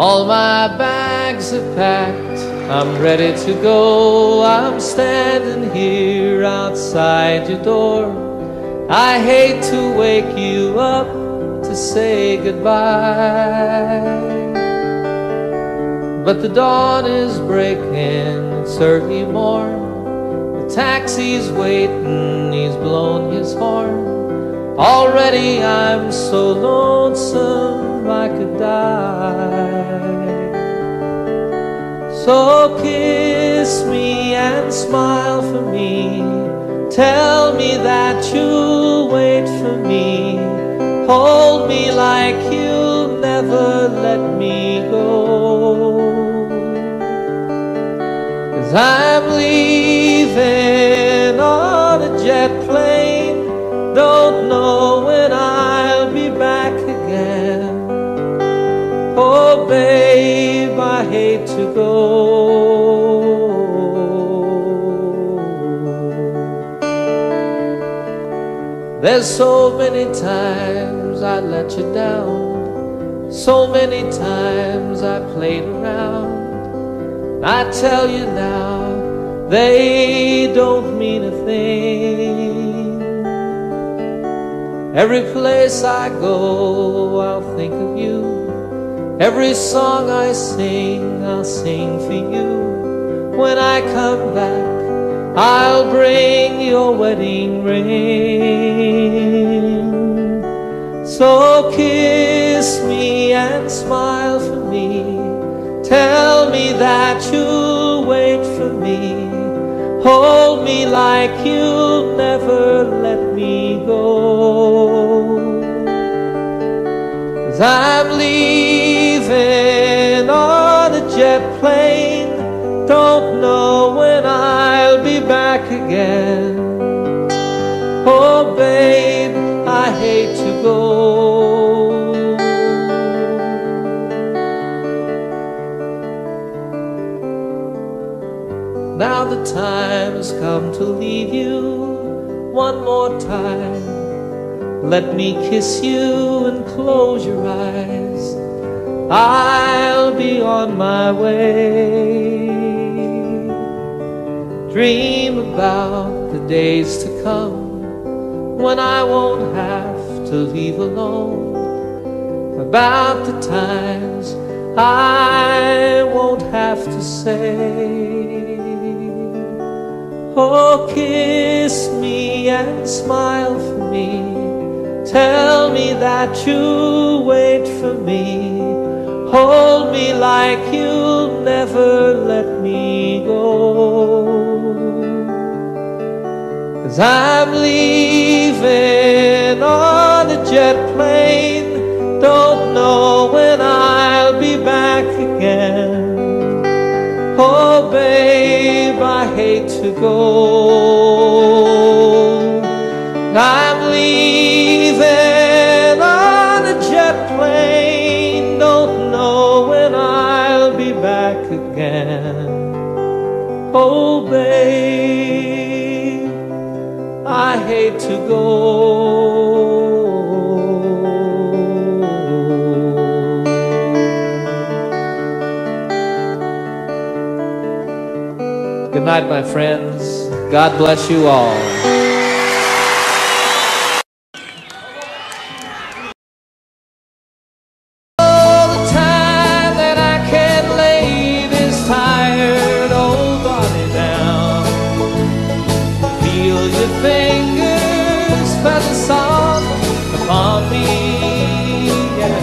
All my bags are packed, I'm ready to go. I'm standing here outside your door. I hate to wake you up to say goodbye, but the dawn is breaking, it's early morn. The taxi's waiting, he's blown his horn. Already I'm so lonesome I could die. So kiss me and smile for me. Tell me that you'll wait for me. Hold me like you'll never let me go. 'Cause I'm leaving on a jet plane. Don't know when I'll be back again. Oh babe, I hate to go. There's so many times I let you down, so many times I played around. I tell you now, they don't mean a thing. Every place I go, I'll think of you. Every song I sing, I'll sing for you. When I come back, I'll bring your wedding ring. So kiss me and smile for me. Tell me that you'll wait for me. Hold me like you'll never let me go. 'Cause I'm leaving on a jet plane. Don't know when I'll be back again. Oh babe, I hate to go. Now the time's come to leave you one more time. Let me kiss you and close your eyes. I'll be on my way. Dream about the days to come when I won't have to leave alone. About the times I won't have to say, oh, kiss me and smile for me. Tell me that you'll wait for me. Hold me like you'll never let me go. 'Cause I'm leaving on a jet plane. Don't know when I'll be back again. Oh babe, I hate to go. I'm leaving on a jet plane. Don't know when I'll be back again. Oh babe, I hate to go. Good night, my friends. God bless you all. All the time that I can lay this tired old body down, feel your fingers press soft upon me. Yeah.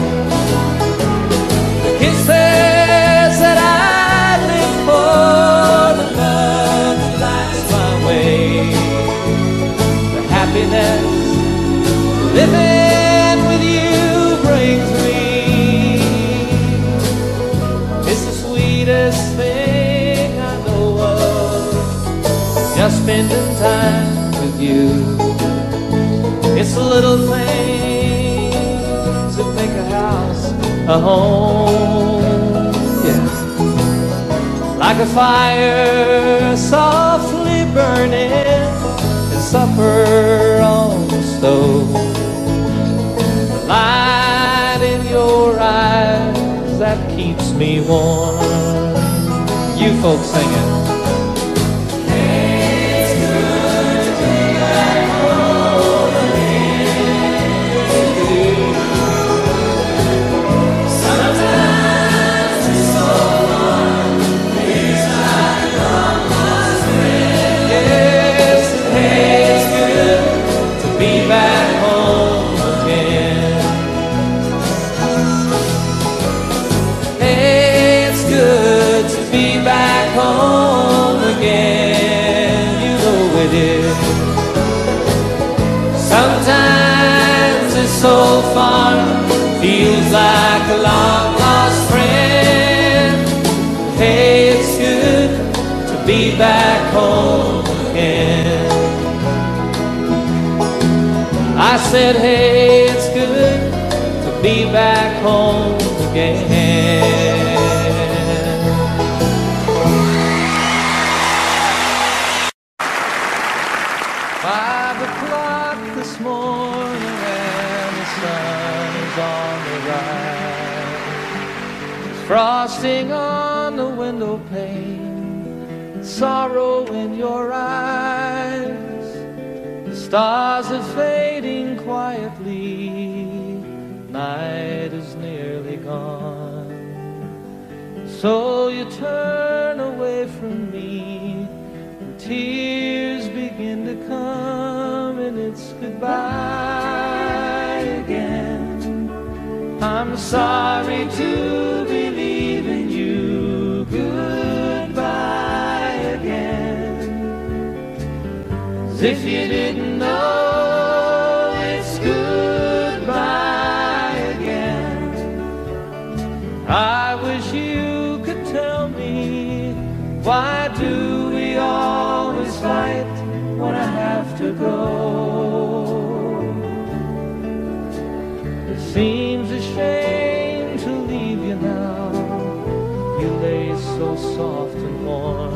The kisses that I live for, the love that lights my way, the happiness living with you brings me. It's the sweetest thing I know of, just spending time with you. It's the little things that make a house a home. Yeah. Like a fire softly burning and supper on the stove. The light in your eyes that keeps warm. You folks sing it. It's good to be back home again. Sometimes it's so hard, days like Grandma's friend. Yes, hey, it's good to be back home again. Hey, it's good to be back home again. You know it is. Sometimes it's so far, feels like a long lost friend. Hey, it's good to be back home again. I said, hey, it's good to be back home again. 5 o'clock this morning and the sun is on the rise. There's frosting on the window pane, sorrow in your eyes. The stars are fading quietly, night is nearly gone. So you turn away from me, and tears begin to come, and it's goodbye again. I'm sorry to be leaving you, goodbye again. As if you didn't know, it's goodbye again. I wish you could tell me, why do we always fight when I have to go? It seems a shame to leave you now. You lay so soft and warm.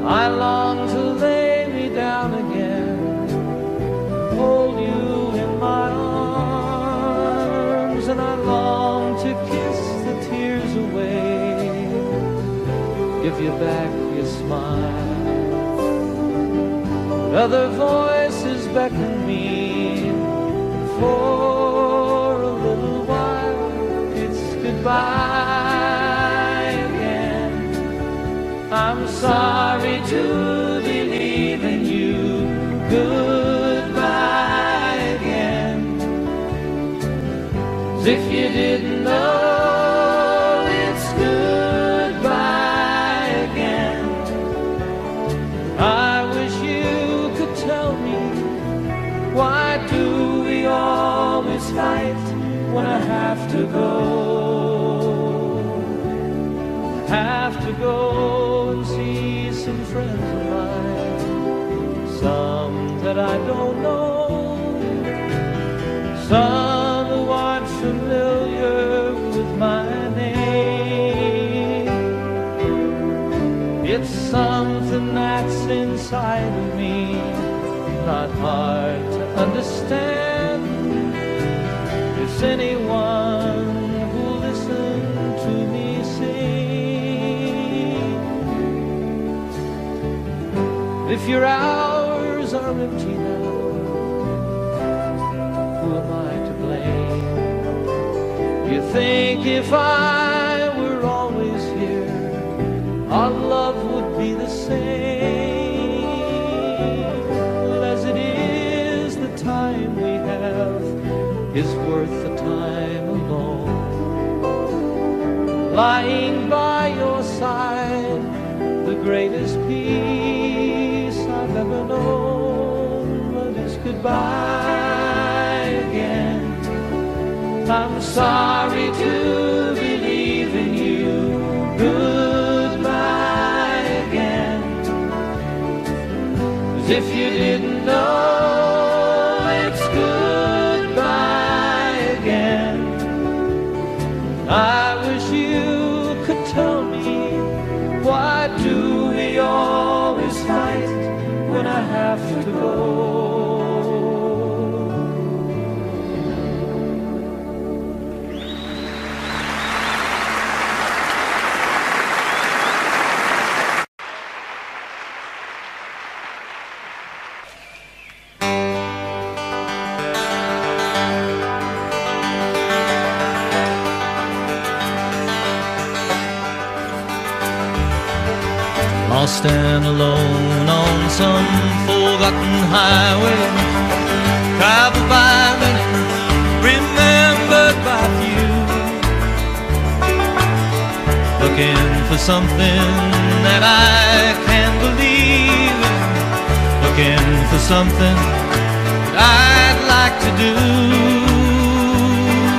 I long to lay me down again, hold you in my arms, and I long to kiss the tears away, give you back your smile. But other voices beckon me, and for a little while it's goodbye again. I'm sorry to be leaving you, goodbye again. As if you didn't know, it's goodbye again. I wish you could tell me, why do we always fight when I have to go? I have to go and see some friends of mine, some that I don't know, some who aren't familiar with my name. It's something that's inside of me, not hard to understand. It's anyone who listened to me sing. If your hours are empty now, who am I to blame? You think if I were always here, our love would be the same. Well, as it is, the time we have is worth the time alone. Lying by your side, the greatest peace I've ever known. But it's goodbye again. I'm sorry to be leaving you, goodbye again. As if you didn't know, it's goodbye again. I wish you could tell me, why do we always fight when I have to go? lost and alone on some forgotten highway, traveled by many, remembered by few, looking for something that I can believe in, looking for something that I'd like to do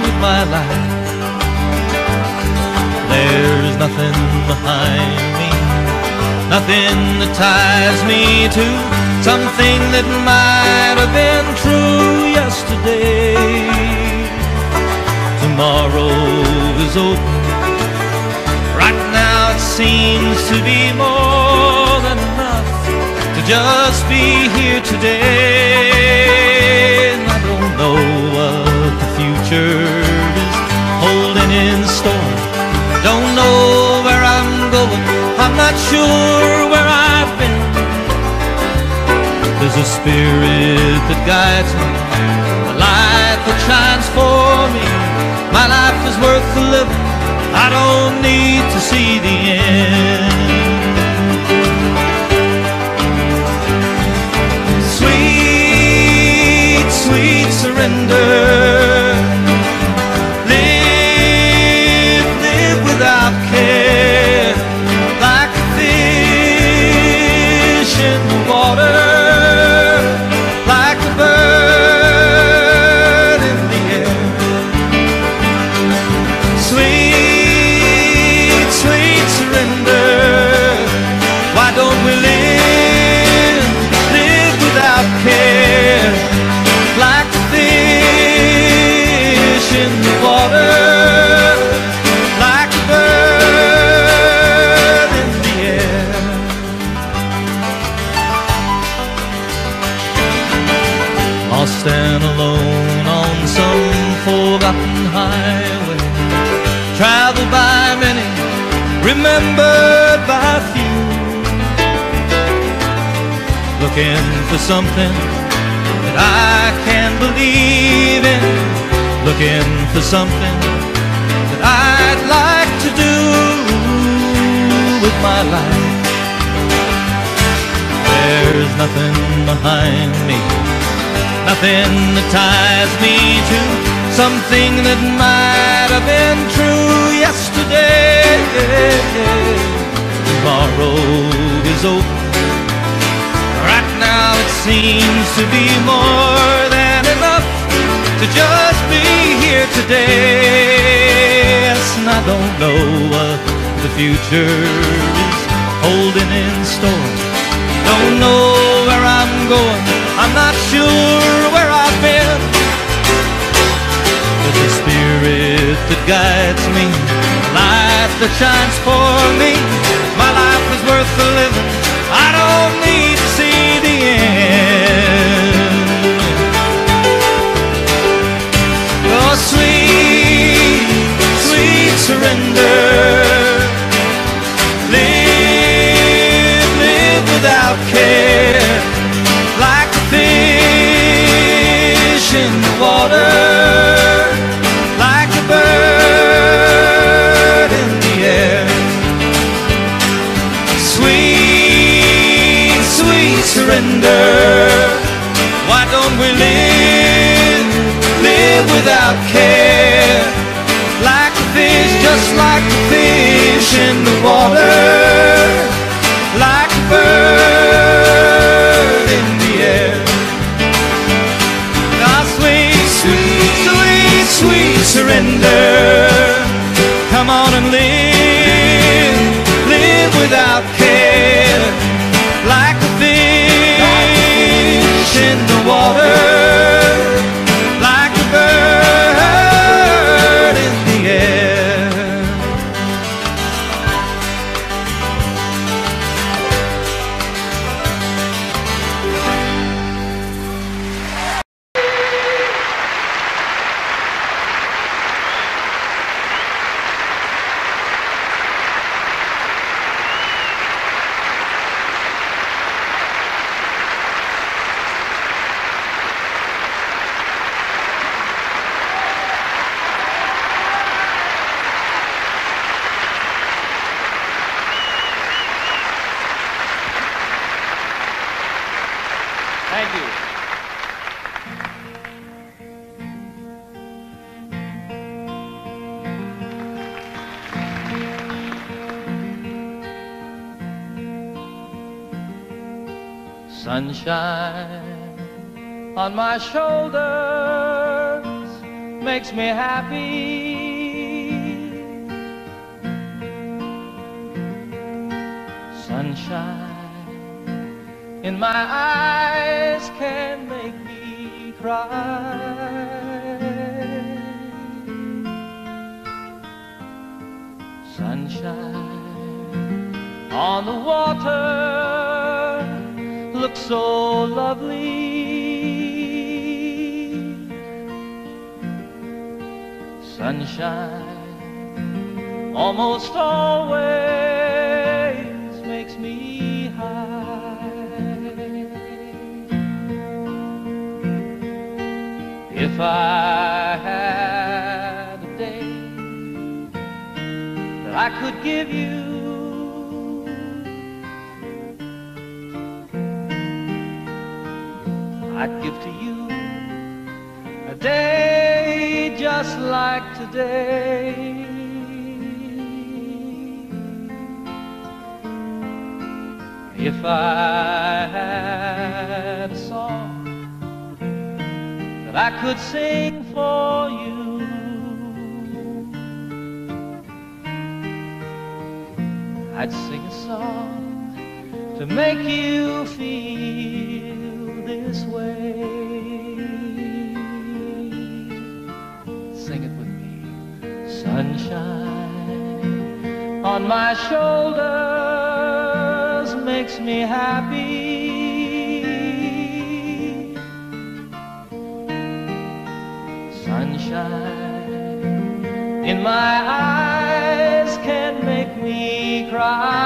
with my life. There's nothing behind me, nothing that ties me to something that might have been true yesterday. Tomorrow is open. Right now it seems to be more than enough to just be here today. And I don't know what the future is holding in store. Don't know where I'm going, I'm not sure where I've been. There's a spirit that guides me, a light that shines for me. My life is worth the living, I don't need to see the end. Sweet, sweet surrender. Without care, like a fish in the water, like a bird in the air. Sweet, sweet surrender. Why don't we live without care, like a fish in the water? Lost and alone on some forgotten highway, traveled by many, remembered by few, looking for something that I can believe in, looking for something that I'd like to do with my life. There's nothing behind me, nothing that ties me to something that might have been true yesterday. Tomorrow is open. Right now it seems to be more than enough to just be here today. Yes, and I don't know what the future is holding in store. Don't know where I'm going, I'm not sure where I've been. There's a spirit that guides me, a light that shines for me. My life is worth the living, I don't need to see the end. Your sweet, sweet surrender. Live without care, like a fish in the water, like a bird in the air. Sweet, sweet surrender. Why don't we live without care, like a fish, just like a fish in the water, like a bird in the air. Now sweet, sweet, sweet, sweet surrender. Come on and live without care, like a fish in the water, like a bird in the air. Thank you. Sunshine on my shoulders makes me happy. Sunshine in my eyes can make me cry. Sunshine on the water looks so lovely. Sunshine almost always makes me high. If I had a day that I could give you, I'd give to you a day just like today. If I had a song that I could sing for you, I'd sing a song to make you feel this way. Sing it with me. Sunshine on my shoulders makes me happy. Sunshine in my eyes can make me cry.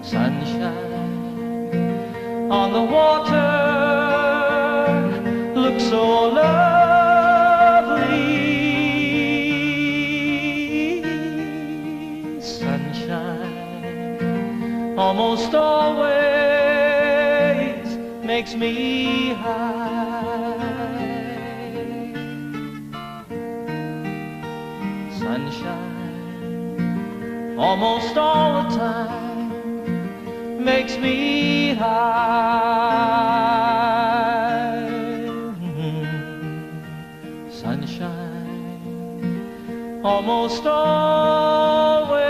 Sunshine on the water looks so lovely. Sunshine almost always makes me high. Sunshine almost all the time makes me high. Sunshine almost always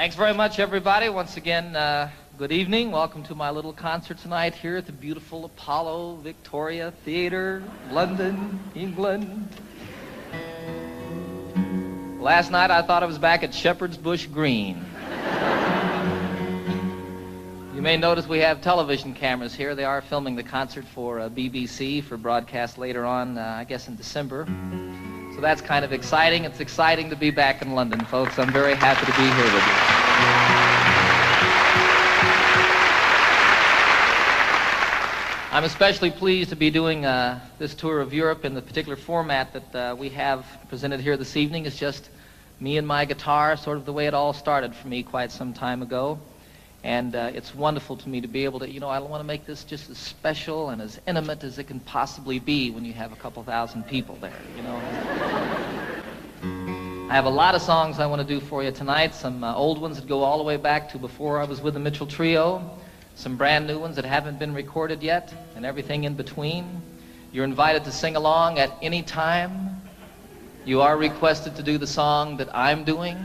Thanks very much, everybody. Once again, good evening. Welcome to my little concert tonight here at the beautiful Apollo Victoria Theatre, London, England. Last night, I thought I was back at Shepherd's Bush Green. You may notice we have television cameras here. They are filming the concert for BBC for broadcast later on, I guess in December. So that's kind of exciting. It's exciting to be back in London, folks. I'm very happy to be here with you. I'm especially pleased to be doing this tour of Europe in the particular format that we have presented here this evening. It's just me and my guitar, sort of the way it all started for me quite some time ago. And it's wonderful to me to be able to, I want to make this just as special and as intimate as it can possibly be when you have a couple thousand people there, I have a lot of songs I want to do for you tonight, some old ones that go all the way back to before I was with the Mitchell Trio, some brand new ones that haven't been recorded yet, and everything in between. You're invited to sing along at any time. You are requested to do the song that I'm doing.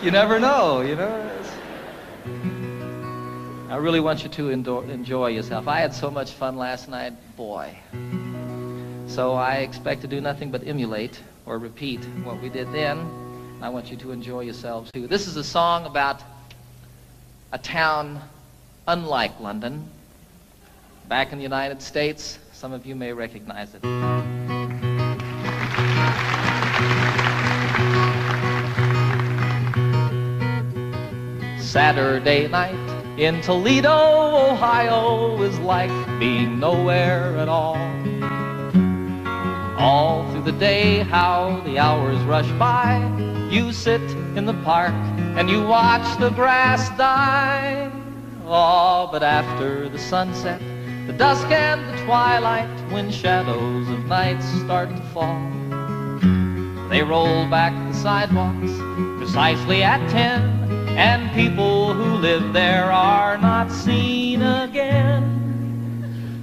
You never know, I really want you to enjoy yourself. I had so much fun last night, boy. So I expect to do nothing but emulate or repeat what we did then. I want you to enjoy yourselves too. This is a song about a town unlike London, back in the United States. Some of you may recognize it. Saturday night in Toledo, Ohio is like being nowhere at all. All through the day, how the hours rush by. You sit in the park and you watch the grass die. Oh, but after the sunset, the dusk and the twilight, when shadows of night start to fall, they roll back the sidewalks precisely at 10, and people who live there are not seen again.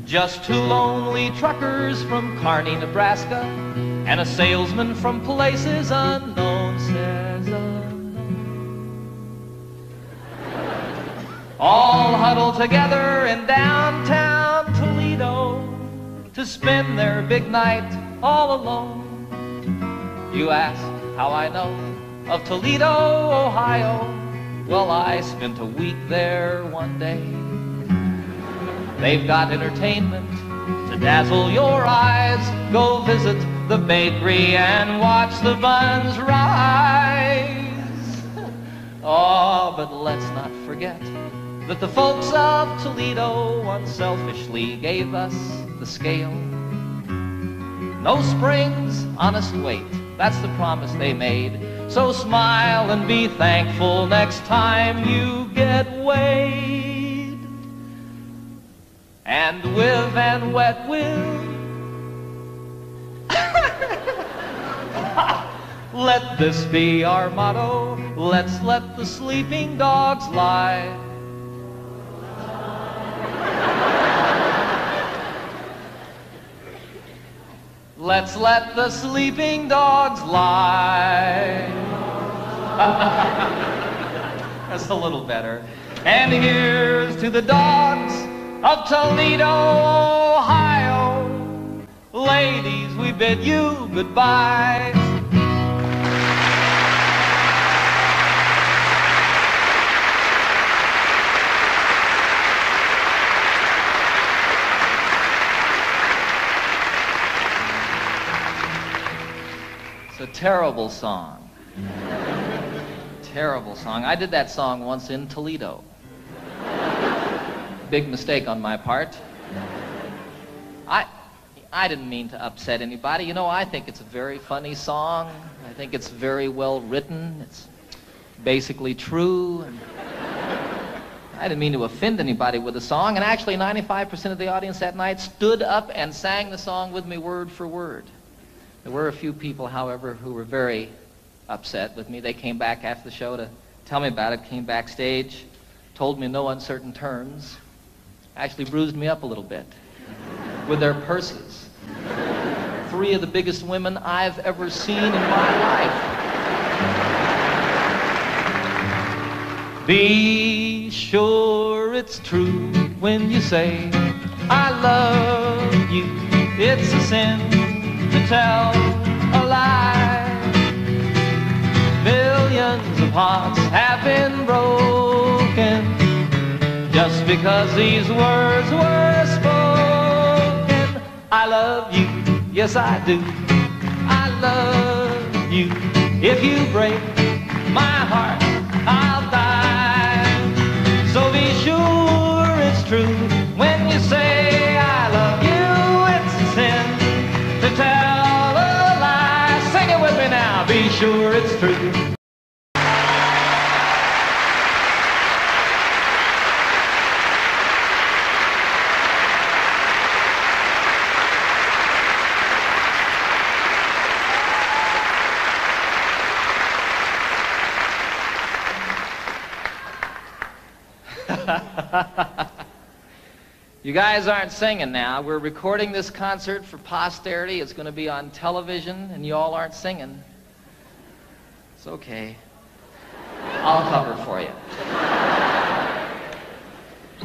Just two lonely truckers from Kearney, Nebraska, and a salesman from places unknown, says unknown. All huddled together in downtown Toledo to spend their big night all alone. You ask how I know of Toledo, Ohio. Well, I spent a week there one day. They've got entertainment to dazzle your eyes. Go visit the bakery and watch the buns rise. Oh, but let's not forget that the folks of Toledo unselfishly gave us the scale. No springs, honest weight, that's the promise they made. So smile and be thankful next time you get weighed. And with and wet will, let this be our motto. Let's let the sleeping dogs lie. Let's let the sleeping dogs lie. That's a little better. And here's to the dogs of Toledo, Ohio. Ladies, we bid you goodbye. It's a terrible song. Terrible song. I did that song once in Toledo. Big mistake on my part. I didn't mean to upset anybody. You know, I think it's a very funny song. I think it's very well written. It's basically true. And I didn't mean to offend anybody with the song. And actually, 95% of the audience that night stood up and sang the song with me word for word. There were a few people, however, who were very upset with me. They came back after the show to tell me about it, came backstage, told me in no uncertain terms, actually bruised me up a little bit with their purses. 3 of the biggest women I've ever seen in my life. Be sure it's true when you say, I love you. It's a sin to tell a lie. Millions of hearts have been broken just because these words were spoken. I love you, yes I do. I love you. If you break my heart, I'll die. So be sure it's true when you say I love you. It's a sin to tell a lie. Sing it with me now. Be sure it's true. You guys aren't singing now. We're recording this concert for posterity. It's going to be on television, and you all aren't singing. It's okay. I'll cover for you.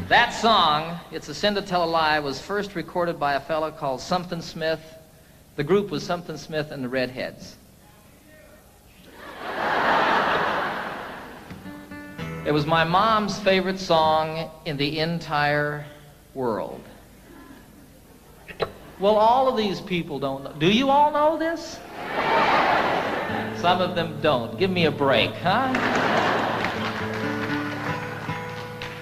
That song, It's a Sin to Tell a Lie, was first recorded by a fellow called Something Smith The group was Something Smith and the Redheads. It was my mom's favorite song in the entire world. Well, all of these people don't know. Do you all know this? Some of them don't. Give me a break, huh?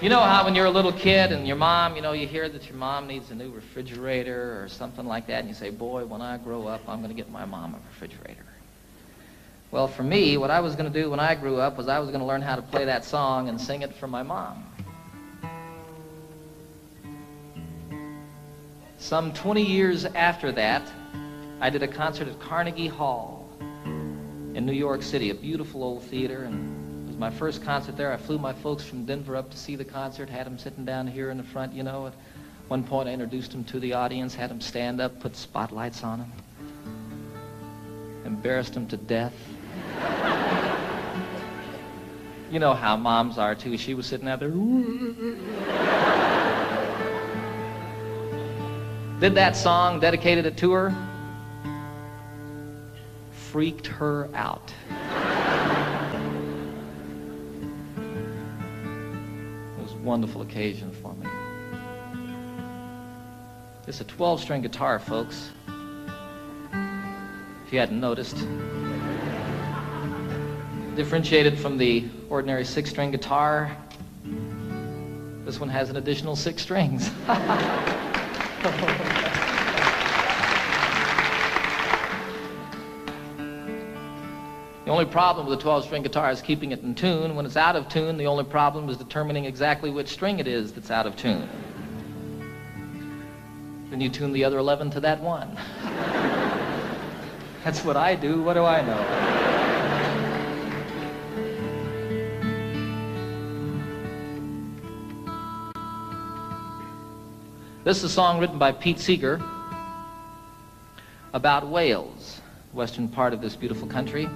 You know how when you're a little kid and your mom, you hear that your mom needs a new refrigerator or something like that, and you say, boy, when I grow up, I'm going to get my mom a refrigerator. Well, for me, what I was going to do when I grew up was I was going to learn how to play that song and sing it for my mom. Some 20 years after that, I did a concert at Carnegie Hall in New York City, a beautiful old theater, and it was my first concert there. I flew my folks from Denver up to see the concert, had them sitting down here in the front, At one point, I introduced them to the audience, had them stand up, put spotlights on them, embarrassed them to death. You know how moms are, too. She was sitting out there. Did that song, dedicated it to her. Freaked her out. It was a wonderful occasion for me. It's a 12-string guitar, folks. If you hadn't noticed. Differentiated from the ordinary 6-string guitar, this one has an additional 6 strings. The only problem with a 12-string guitar is keeping it in tune. When it's out of tune, the only problem is determining exactly which string it is that's out of tune. Then you tune the other 11 to that one. That's what I do. What do I know? This is a song written by Pete Seeger about Wales, the western part of this beautiful country.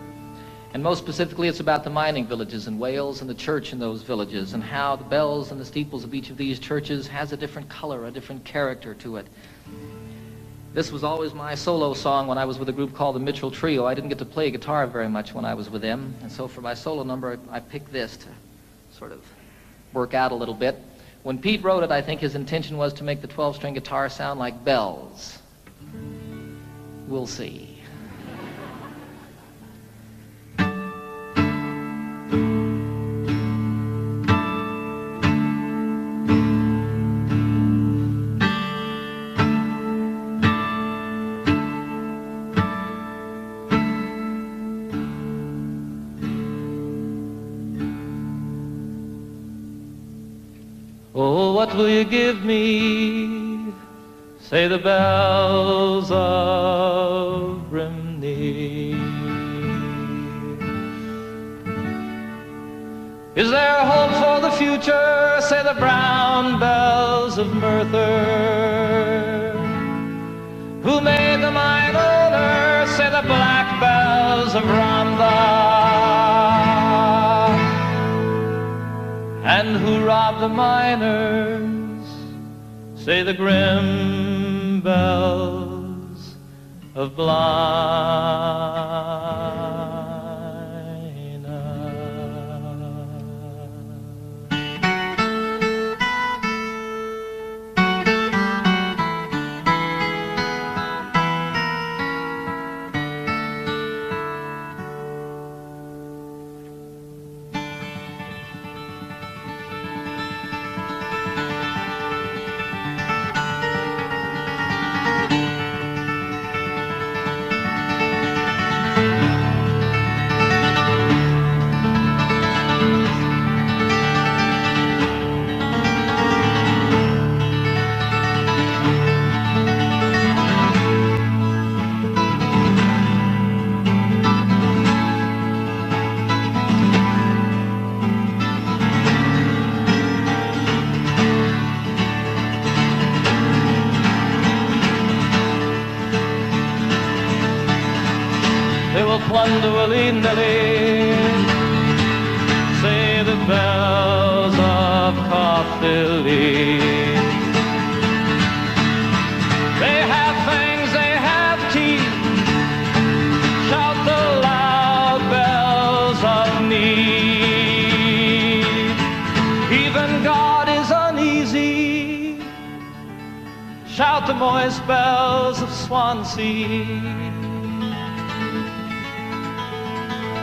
And most specifically, it's about the mining villages in Wales and the church in those villages and how the bells and the steeples of each of these churches has a different color, a different character to it. This was always my solo song when I was with a group called the Mitchell Trio. I didn't get to play guitar very much when I was with them. And so for my solo number, I picked this to sort of work out a little bit. When Pete wrote it, I think his intention was to make the 12-string guitar sound like bells. We'll see. Oh, what will you give me? Say the bells of Brimney. Is there hope for the future? Say the brown bells of Merthyr. Who made the mine owner? Say the black bells of Rhondda. And who robbed the miners? Say the grim bells of Blaina. Plunder willy-nilly, say the bells of Caerphilly. They have fangs, they have teeth, Shout the moist bells of Swansea.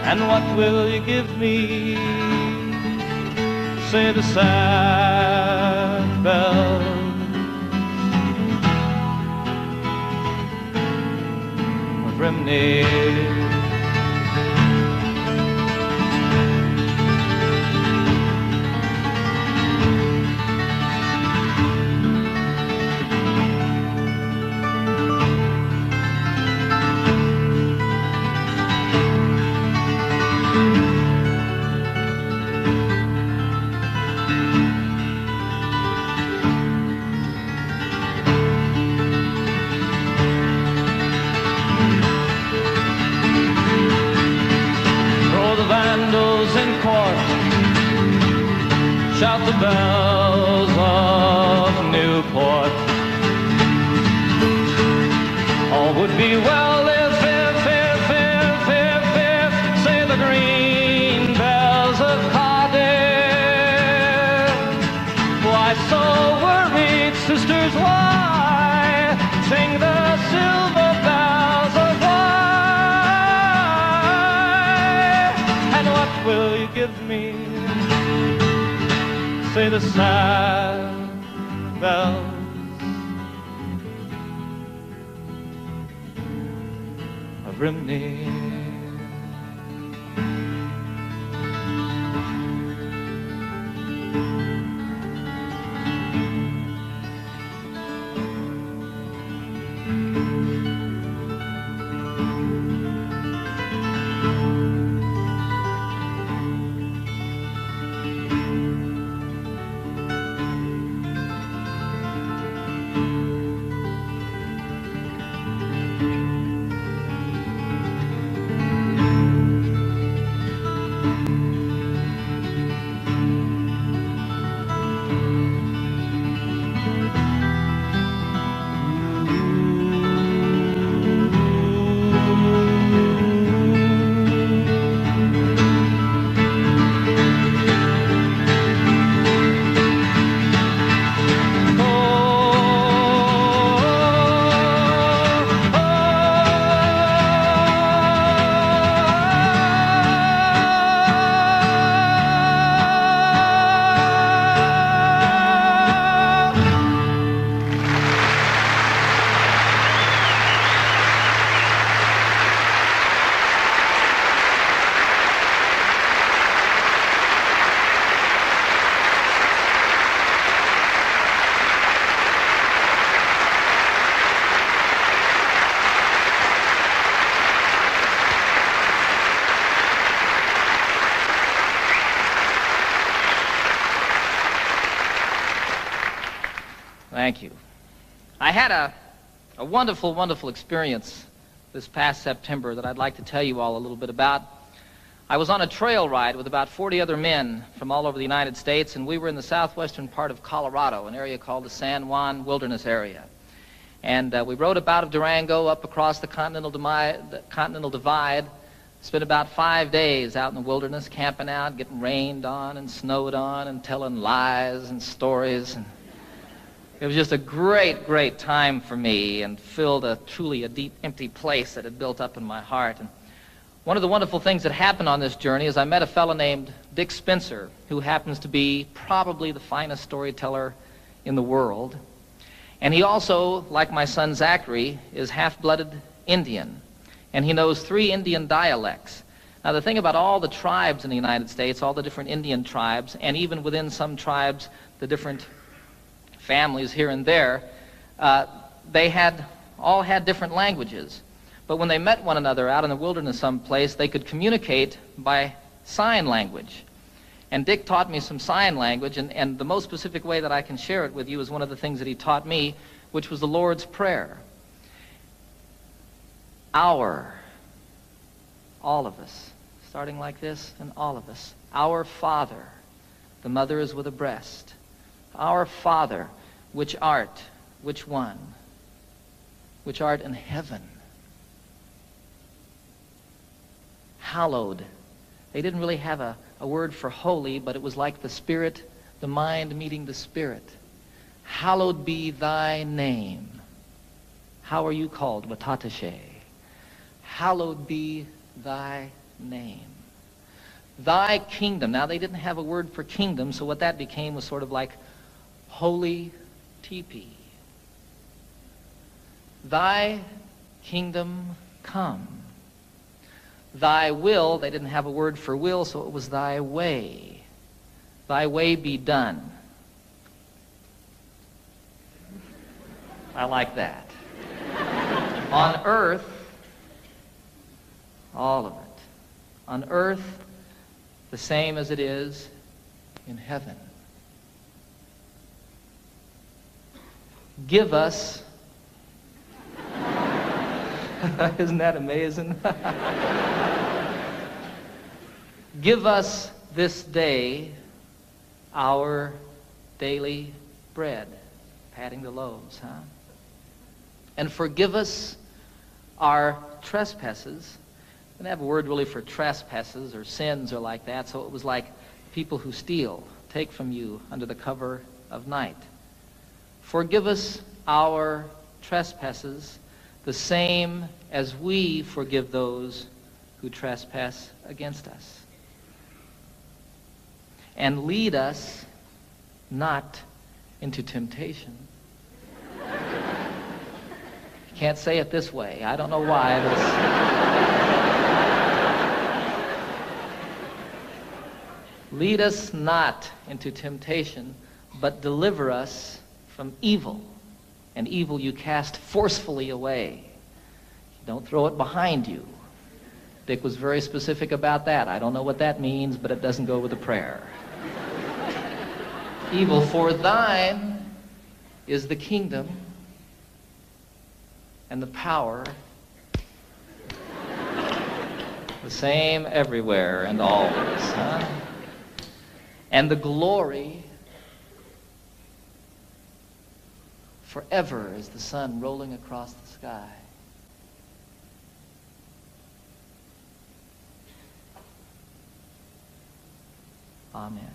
And what will you give me? Say the sad bells of Rimney. Shout the bells of Newport. All would be well if, say the green bells of Cardiff. Why so worried, sisters, why sing the silver bells of why? And what will you give me? Say the sad bells of Rimney. Thank you. I had a wonderful, wonderful experience this past September that I'd like to tell you all a little bit about. I was on a trail ride with about 40 other men from all over the United States, and we were in the southwestern part of Colorado, an area called the San Juan Wilderness Area. And we rode up out of Durango up across the Continental Divide, spent about 5 days out in the wilderness, camping out, getting rained on and snowed on and telling lies and stories. And it was just a great, great time for me and filled truly a deep, empty place that had built up in my heart. And one of the wonderful things that happened on this journey is I met a fellow named Dick Spencer, who happens to be probably the finest storyteller in the world. And he also, like my son Zachary, is half-blooded Indian. And he knows 3 Indian dialects. Now, the thing about all the tribes in the United States, all the different Indian tribes, and even within some tribes, the different families here and there, they all had different languages. But when they met one another out in the wilderness someplace, they could communicate by sign language. And Dick taught me some sign language, and the most specific way that I can share it with you is one of the things that he taught me, which was the Lord's Prayer. Our, all of us, starting like this, and all of us. Our Father, the mother is with a breast. Our Father, which art, which one? Which art in heaven. Hallowed. They didn't really have a word for holy, but it was like the Spirit, the mind meeting the Spirit. Hallowed be thy name. How are you called? Watatashe. Hallowed be thy name. Thy kingdom. Now, they didn't have a word for kingdom, so what that became was sort of like holy teepee. Thy kingdom come. Thy will, they didn't have a word for will, so it was thy way. Thy way be done. I like that. On earth, all of it. On earth, the same as it is in heaven. Give us, isn't that amazing? Give us this day our daily bread. Patting the loaves, huh? And forgive us our trespasses. They didn't have a word really for trespasses or sins or like that, so it was like people who steal, take from you under the cover of night. Forgive us our trespasses, the same as we forgive those who trespass against us. And lead us not into temptation. You can't say it this way. I don't know why. Lead us not into temptation, but deliver us from evil. And evil you cast forcefully away. Don't throw it behind you. Dick was very specific about that. I don't know what that means, but it doesn't go with the prayer. Evil, for thine is the kingdom and the power, the same everywhere and always, huh? And the glory forever as the sun rolling across the sky. Amen.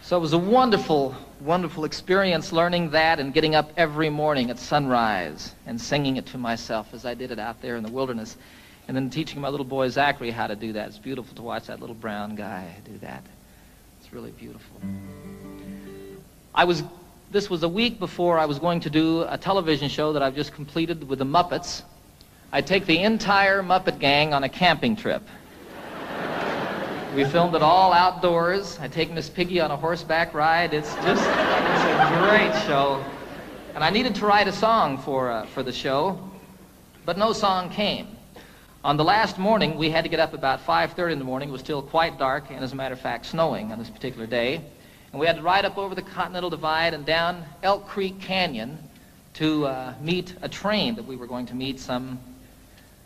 So it was a wonderful, wonderful experience learning that and getting up every morning at sunrise and singing it to myself as I did it out there in the wilderness, and then teaching my little boy Zachary how to do that. It's beautiful to watch that little brown guy do that. It's really beautiful. This was a week before I was going to do a television show that I've just completed with the Muppets. I'd take the entire Muppet gang on a camping trip. We filmed it all outdoors. I take Miss Piggy on a horseback ride. It's a great show. And I needed to write a song for the show, but no song came. On the last morning, we had to get up about 5:30 in the morning. It was still quite dark, and as a matter of fact, snowing on this particular day. And we had to ride up over the Continental Divide and down Elk Creek Canyon to meet a train that we were going to meet it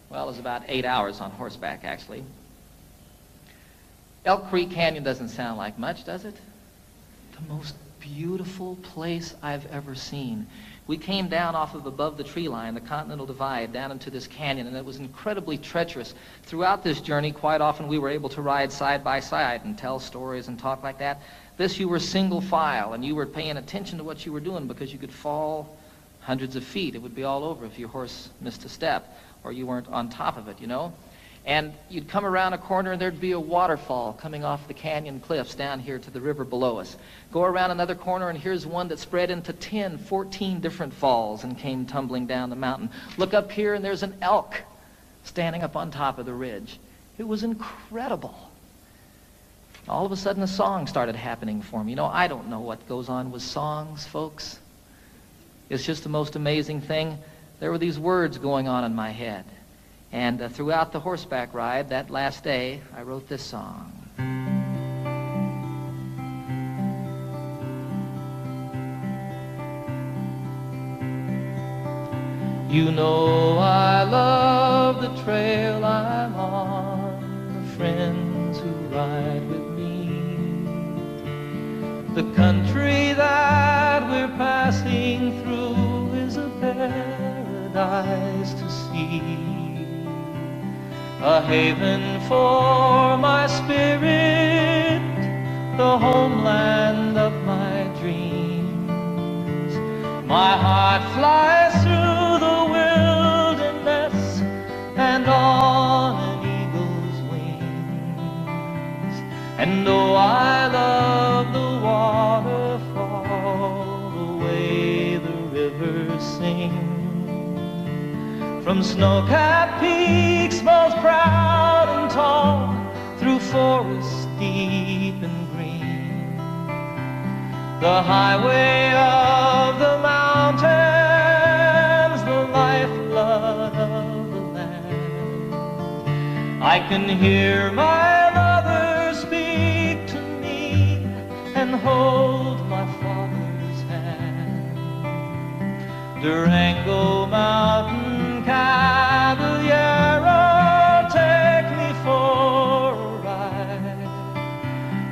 was about 8 hours on horseback, actually. Elk Creek Canyon doesn't sound like much, does it? The most beautiful place I've ever seen. We came down off of above the tree line, the Continental Divide, down into this canyon, and it was incredibly treacherous. Throughout this journey, quite often we were able to ride side by side and tell stories and talk like that. This, you were single file, and you were paying attention to what you were doing because you could fall hundreds of feet. It would be all over if your horse missed a step or you weren't on top of it, you know? And you'd come around a corner and there'd be a waterfall coming off the canyon cliffs down here to the river below us. Go around another corner and here's one that spread into 10, 14 different falls and came tumbling down the mountain. Look up here and there's an elk standing up on top of the ridge. It was incredible. All of a sudden a song started happening for me. You know, I don't know what goes on with songs, folks. It's just the most amazing thing. There were these words going on in my head. And throughout the horseback ride, that last day, I wrote this song. You know I love the trail I'm on, the friends who ride with me, the country that we're passing through is a paradise to see. a haven for my spirit, the homeland of my dreams. My heart flies through the wilderness and on an eagle's wings. And though I love the waterfall, the way the rivers sing, from snow-capped peaks most proud and tall, through forests deep and green, the highway of the mountains, the lifeblood of the land. I can hear my mother speak to me and hold my father's hand. Durango Mountain Caballero, take me for a ride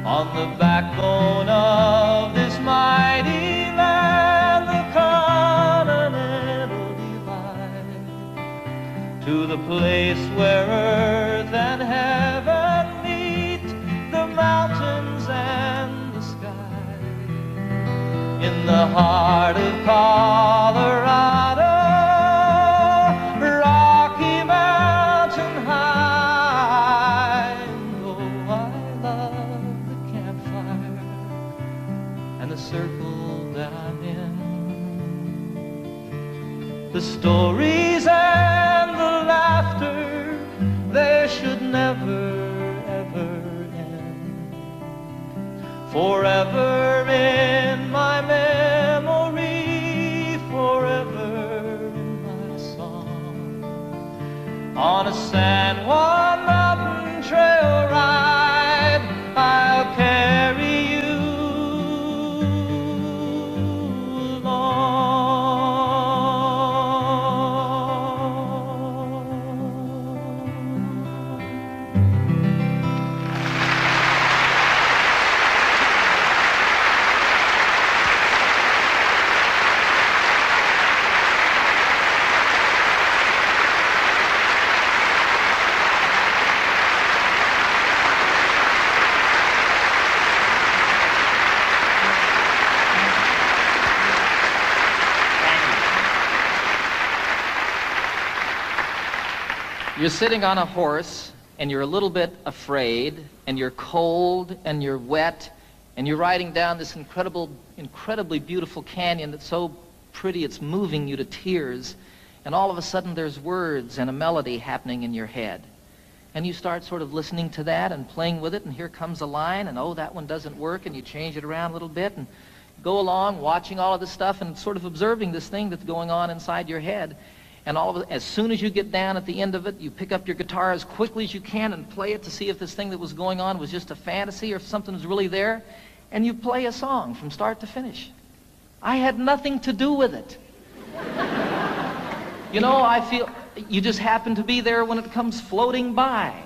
on the backbone of this mighty land, the Continental Divide, to the place where earth and heaven meet, the mountains and the sky, in the heart of Colorado. Circle that I'm in, the stories and the laughter, they should never ever end. Forever in my memory, forever in my song, on a San Juan mountain trail ride, I'll carry you. You're sitting on a horse, and you're a little bit afraid, and you're cold, and you're wet, and you're riding down this incredibly beautiful canyon that's so pretty it's moving you to tears, and all of a sudden there's words and a melody happening in your head. And you start sort of listening to that and playing with it, and here comes a line, and oh, that one doesn't work, and you change it around a little bit, and go along watching all of this stuff and sort of observing this thing that's going on inside your head. And all of it, as soon as you get down at the end of it, you pick up your guitar as quickly as you can and play it to see if this thing that was going on was just a fantasy or if something was really there. And you play a song from start to finish. I had nothing to do with it. You know, I feel you just happen to be there when it comes floating by.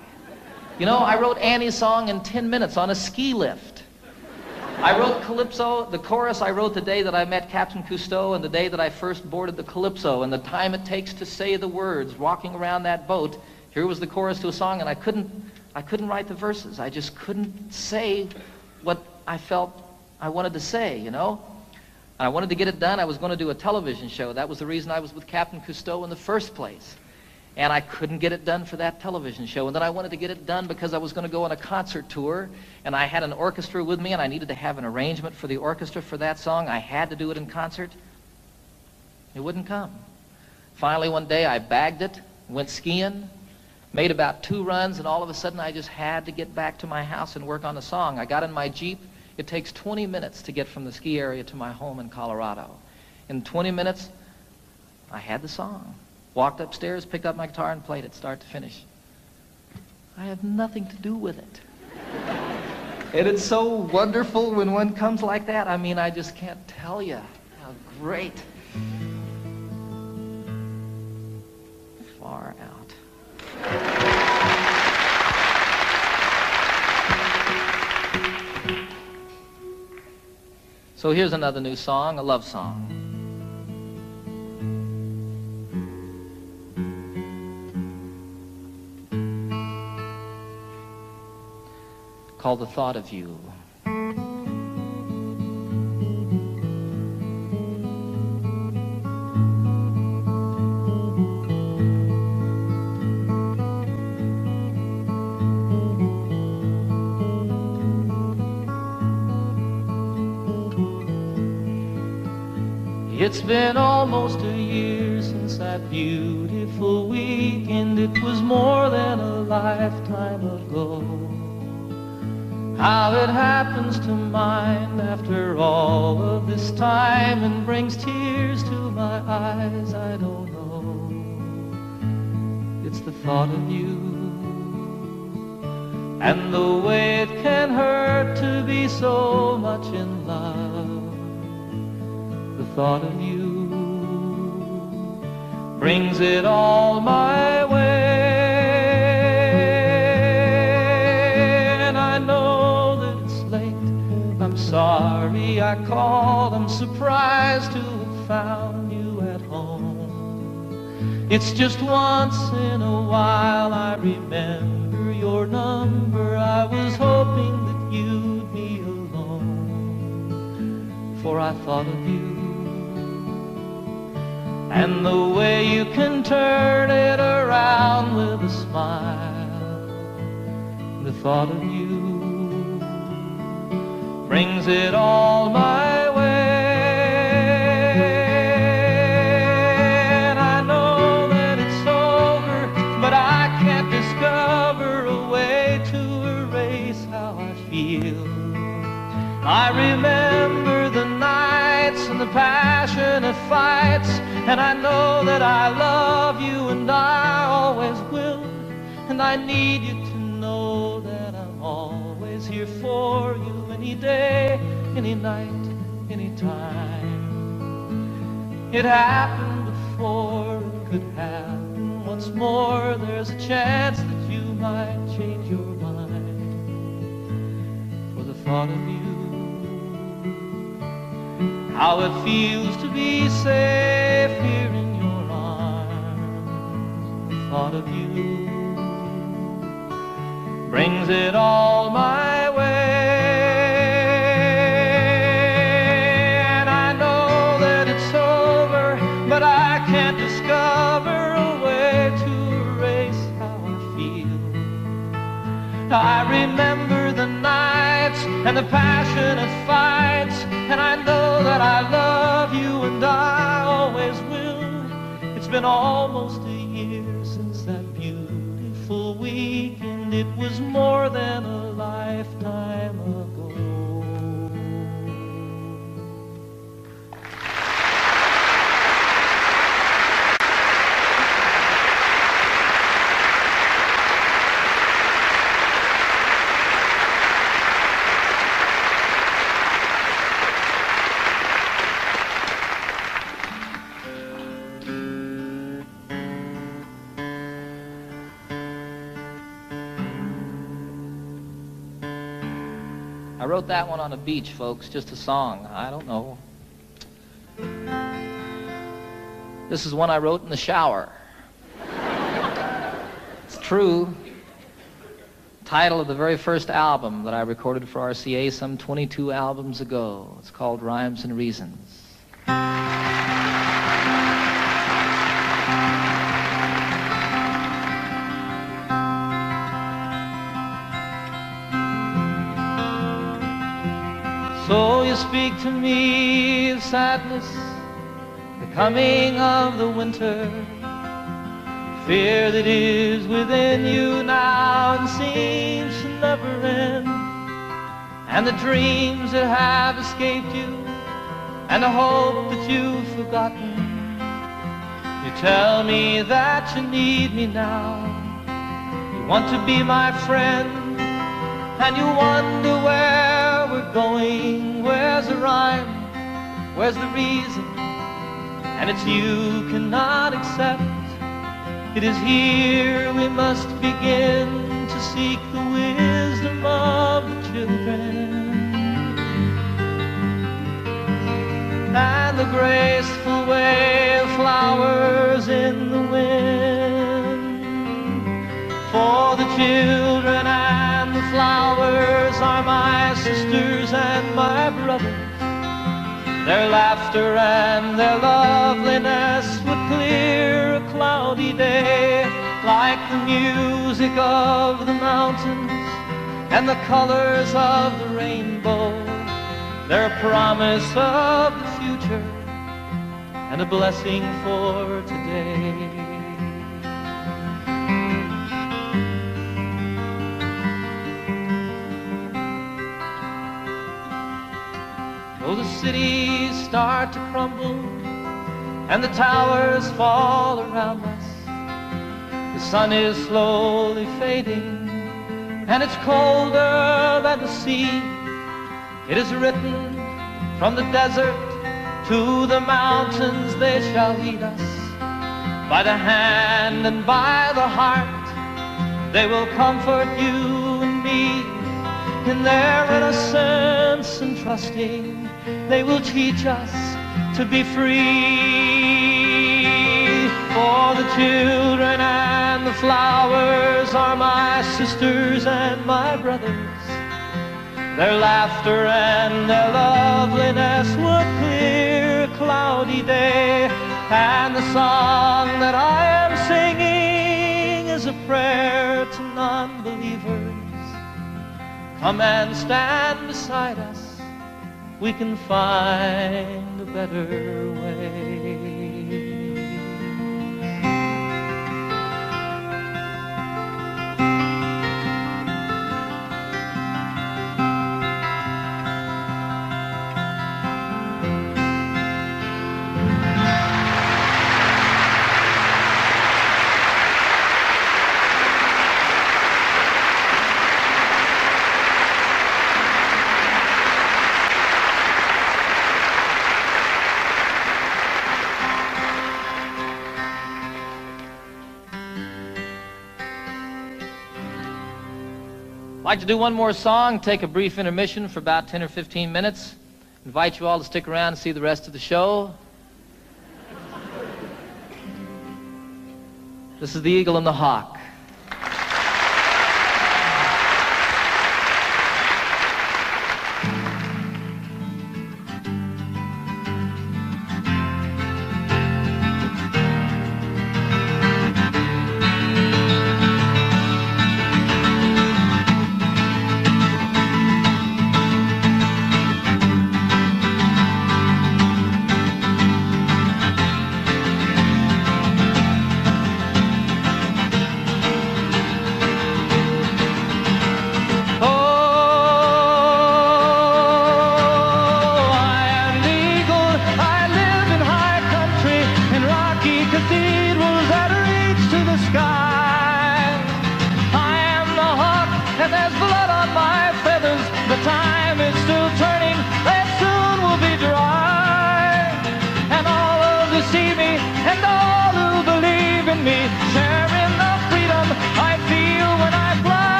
You know, I wrote Annie's song in 10 minutes on a ski lift. I wrote Calypso, the chorus I wrote the day that I met Captain Cousteau and the day that I first boarded the Calypso, and the time it takes to say the words walking around that boat. Here was the chorus to a song, and I couldn't write the verses. I just couldn't say what I felt I wanted to say, you know. And I wanted to get it done. I was going to do a television show. That was the reason I was with Captain Cousteau in the first place. And I couldn't get it done for that television show. And then I wanted to get it done because I was going to go on a concert tour, and I had an orchestra with me, and I needed to have an arrangement for the orchestra for that song. I had to do it in concert. It wouldn't come. Finally, one day, I bagged it, went skiing, made about 2 runs, and all of a sudden, I just had to get back to my house and work on the song. I got in my Jeep. It takes 20 minutes to get from the ski area to my home in Colorado. In 20 minutes, I had the song. Walked upstairs, picked up my guitar, and played it start to finish. I have nothing to do with it. And it's so wonderful when one comes like that. I mean, I just can't tell you how great. Far out. So here's another new song, a love song. called The Thought of You. It's been almost a year since that beautiful weekend. It was more than a lifetime ago. How it happens to mind after all of this time and brings tears to my eyes, I don't know. It's the thought of you and the way it can hurt to be so much in love. The thought of you brings it all my way. And I know that it's late. I'm sorry I called. I'm surprised to have found you at home. It's just once in a while I remember your number. I was hoping that you'd be alone, for I thought of you and the way you can turn it around with a smile. The thought of you brings it all my way. And I know that it's over, but I can't discover a way to erase how I feel. I remember the nights and the passionate fights, and I know that I love you and I always will. And I need you to know that I'm always here for you, any day, any night, any time. It happened before, it could happen once more. There's a chance that you might change your mind. For the thought of you, how it feels to be safe here in your arms. The thought of you brings it all my way. And I know that it's over, but I can't discover a way to erase how I feel. I remember the nights and the passionate fights, and I know that I love you and I always will. It's been almost a year since that beautiful weekend. It was more than a lifetime ago. I wrote that one on a beach, folks, just a song. I don't know. This is one I wrote in the shower. It's true. Title of the very first album that I recorded for RCA some 22 albums ago. It's called Rhymes and Reasons. So you speak to me of sadness, the coming of the winter, fear that is within you now and seems to never end, and the dreams that have escaped you, and the hope that you've forgotten. You tell me that you need me now, you want to be my friend, and you wonder where we're going. Where's the rhyme? Where's the reason? And it's you cannot accept. It is here we must begin to seek the wisdom of the children. And the graceful way of flowers in the wind. For the children and the flowers Their laughter and their loveliness would clear a cloudy day, like the music of the mountains and the colors of the rainbow. They're a promise of the future and a blessing for today. Though the cities start to crumble and the towers fall around us, the sun is slowly fading and it's colder than the sea. It is written, from the desert to the mountains they shall lead us. By the hand and by the heart they will comfort you and me. In their innocence and trusting, they will teach us to be free. For the children and the flowers are my sisters and my brothers. Their laughter and their loveliness would clear a cloudy day. And the song that I am singing is a prayer to non-believers. Come and stand beside us, we can find a better way. I'd like to do one more song, take a brief intermission for about 10 or 15 minutes. Invite you all to stick around and see the rest of the show. This is The Eagle and the Hawk.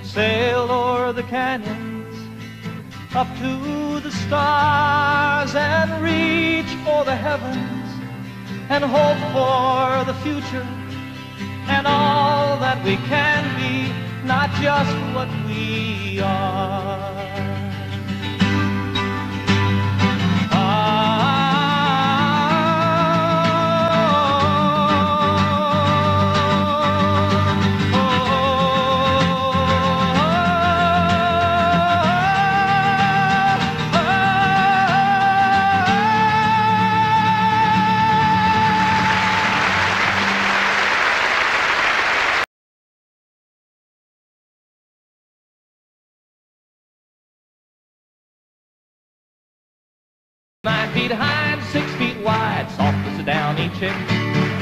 Sail o'er the canyons, up to the stars, and reach for the heavens, and hope for the future, and all that we can be, not just what we are. High and 6 feet wide, soft as a downy chick.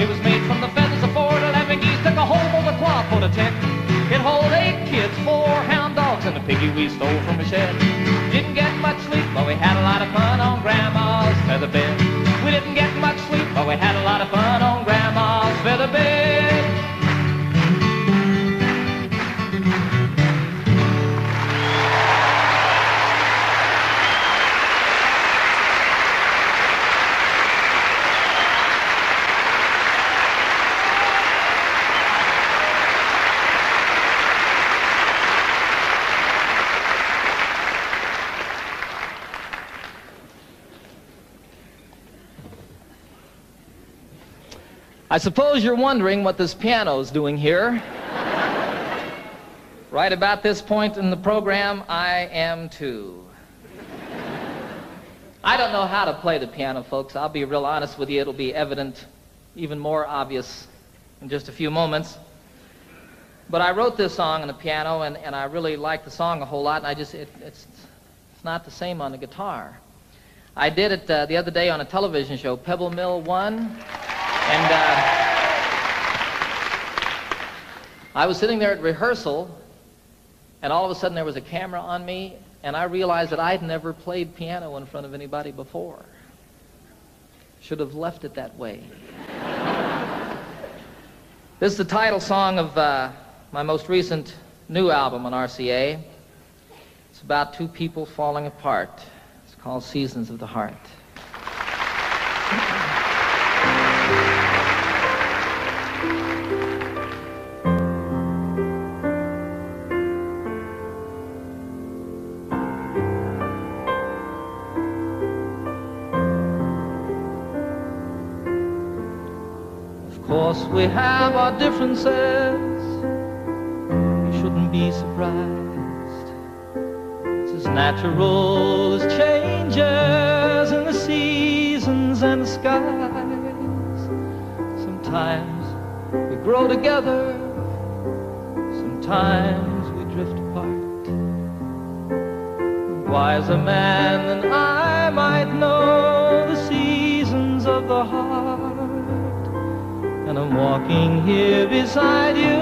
It was made from the feathers of 4 to 11 geese, took a home over cloth for the tick. It hold 8 kids, 4 hound dogs, and a piggy we stole from a shed. Didn't get much sleep, but we had a lot of fun on Grandma's feather bed. We didn't get much sleep, but we had a lot of fun on Grandma's feather bed. I suppose you're wondering what this piano's doing here. Right about this point in the program, I am too. I don't know how to play the piano, folks. I'll be real honest with you. It'll be evident, even more obvious, in just a few moments. But I wrote this song on the piano, and I really like the song a whole lot, and it's not the same on the guitar. I did it the other day on a television show, Pebble Mill 1, and I was sitting there at rehearsal, and all of a sudden there was a camera on me, and I realized that I'd never played piano in front of anybody before. Should have left it that way. This is the title song of my most recent new album on RCA. It's about two people falling apart. It's called Seasons of the Heart. Of course we have our differences. You shouldn't be surprised. It's as natural as changes in the seasons and the skies. Sometimes we grow together, sometimes we drift apart. A wiser man than I might know the seasons of the heart. And I'm walking here beside you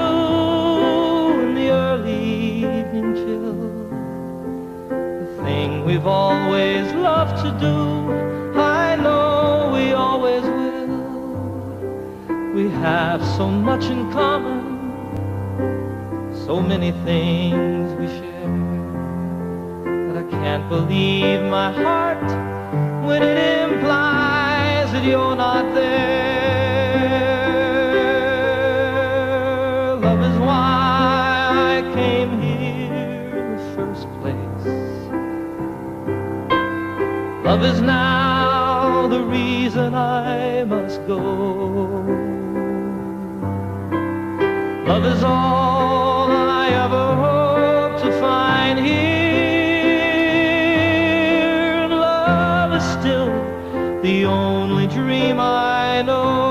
in the early evening chill. The thing we've always loved to do, I know we always will. We have so much in common, so many things we share, that I can't believe my heart when it implies that you're not there. Love is why I came here in the first place. Love is now the reason I must go. Love is all I ever hope to find here. And love is still the only dream I know.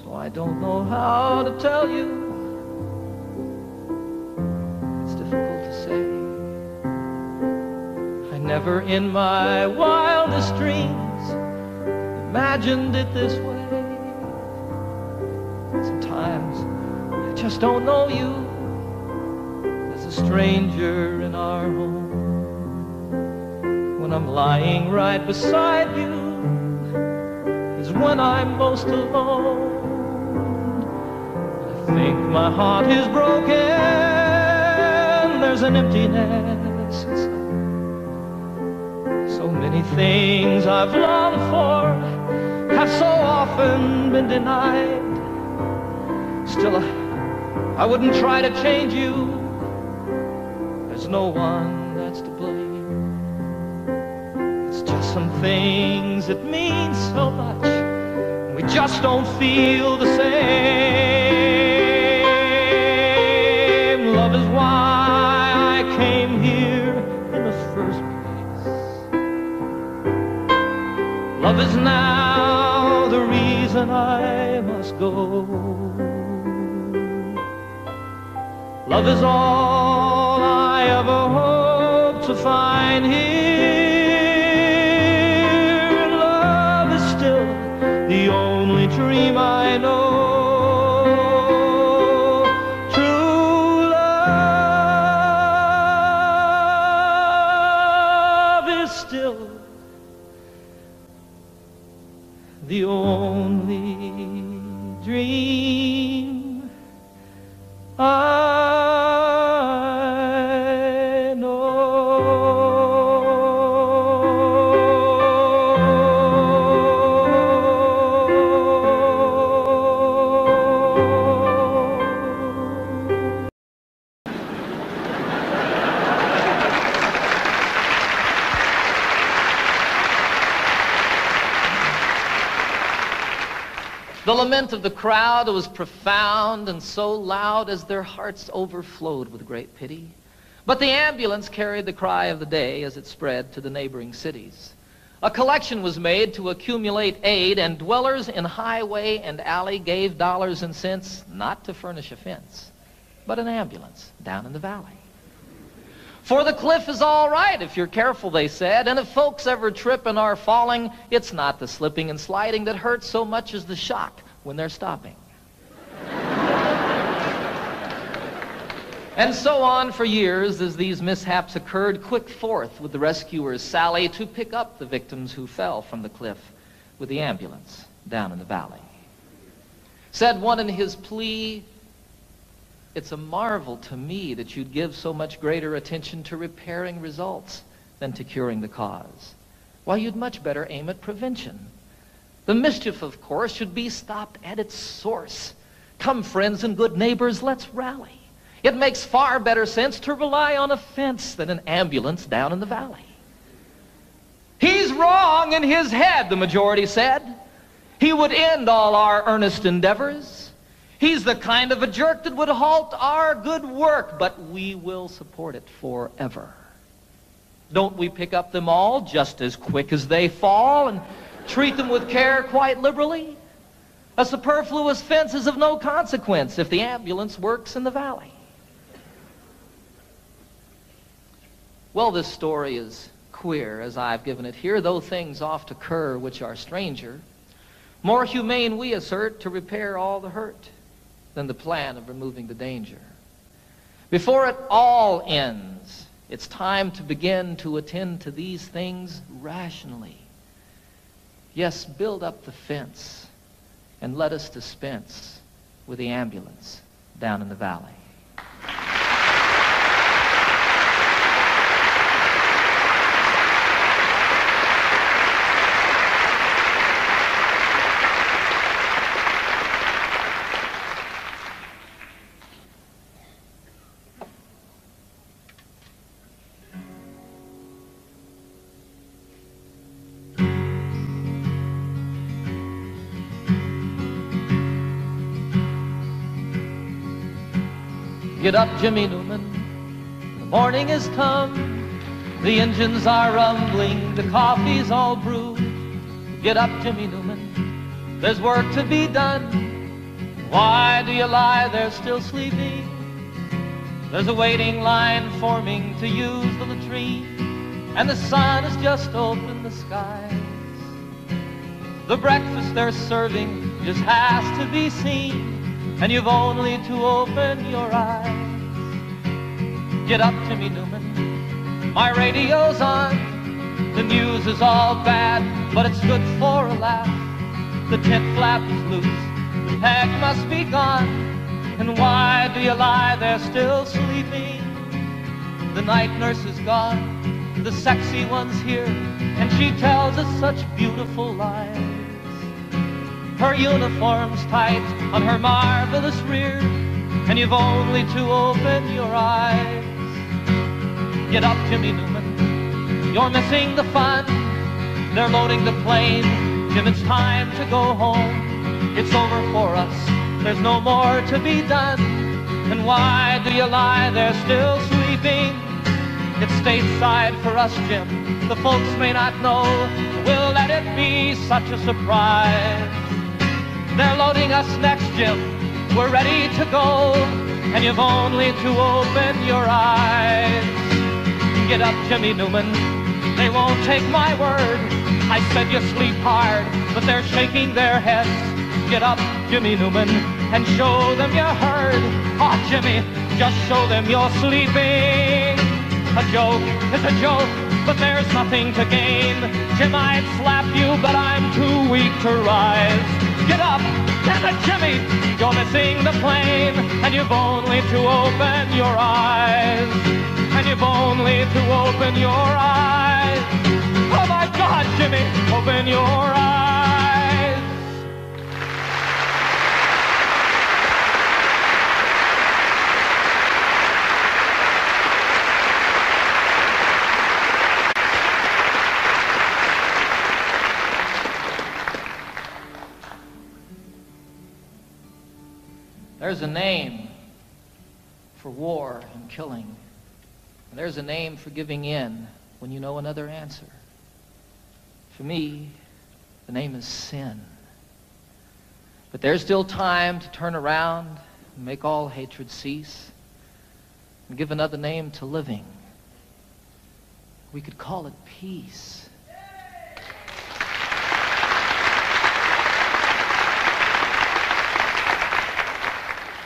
So I don't know how to tell you. It's difficult to say. I never in my wildest dreams imagined it this way. Sometimes I just don't know you as a stranger in our home. When I'm lying right beside you is when I'm most alone. I think my heart is broken. There's an emptiness inside. So many things I've longed for have so often been denied. Still, I wouldn't try to change you. There's no one that's to blame. It's just some things that mean so much. We just don't feel the same. Love is why I came here in the first place. Love is now the reason I must go. Love is all I ever hope to find here. Love is still the only dream I know. True love is still the only dream I know. The lament of the crowd was profound and so loud as their hearts overflowed with great pity. But the ambulance carried the cry of the day as it spread to the neighboring cities. A collection was made to accumulate aid, and dwellers in highway and alley gave dollars and cents, not to furnish a fence, but an ambulance down in the valley. For the cliff is all right if you're careful, they said, and if folks ever trip and are falling, it's not the slipping and sliding that hurts so much as the shock when they're stopping. And so on for years as these mishaps occurred, quick forth with the rescuers sally to pick up the victims who fell from the cliff with the ambulance down in the valley. Said one in his plea, "It's a marvel to me that you'd give so much greater attention to repairing results than to curing the cause. Why, you'd much better aim at prevention. The mischief, of course, should be stopped at its source. Come, friends and good neighbors, let's rally. It makes far better sense to rely on a fence than an ambulance down in the valley." He's wrong in his head, the majority said. He would end all our earnest endeavors. He's the kind of a jerk that would halt our good work, but we will support it forever. Don't we pick up them all just as quick as they fall and treat them with care quite liberally? A superfluous fence is of no consequence if the ambulance works in the valley. Well, this story is queer as I've given it here, though things oft occur which are stranger. More humane, we assert, to repair all the hurt than the plan of removing the danger. Before it all ends, it's time to begin to attend to these things rationally. Yes, build up the fence and let us dispense with the ambulance down in the valley. Get up, Jimmy Newman, the morning has come. The engines are rumbling, the coffee's all brewed. Get up, Jimmy Newman, there's work to be done. Why do you lie there still sleeping? There's a waiting line forming to use the latrine, and the sun has just opened the skies. The breakfast they're serving just has to be seen, and you've only to open your eyes. Get up, Jimmy Newman, my radio's on. The news is all bad, but it's good for a laugh. The tent flap is loose, the peg must be gone. And why do you lie there still sleeping? The night nurse is gone, the sexy one's here, and she tells us such beautiful lies. Her uniform's tight on her marvelous rear, and you've only to open your eyes. Get up, Jimmy Newman, you're missing the fun. They're loading the plane, Jim, it's time to go home. It's over for us, there's no more to be done. And why do you lie there still sleeping? It's stateside for us, Jim, the folks may not know. We'll let it be such a surprise. They're loading us next, Jim, we're ready to go, and you've only to open your eyes. Get up, Jimmy Newman, they won't take my word. I said you sleep hard, but they're shaking their heads. Get up, Jimmy Newman, and show them you heard. Oh, Jimmy, just show them you're sleeping. A joke is a joke, but there's nothing to gain. Jim, I'd slap you, but I'm too weak to rise. Get up, damn it, Jimmy, you're missing the plane, and you've only to open your eyes. And you've only to open your eyes. Oh my God, Jimmy, open your eyes. There's a name for war and killing. And there's a name for giving in when you know another answer. For me, the name is sin. But there's still time to turn around and make all hatred cease and give another name to living. We could call it peace.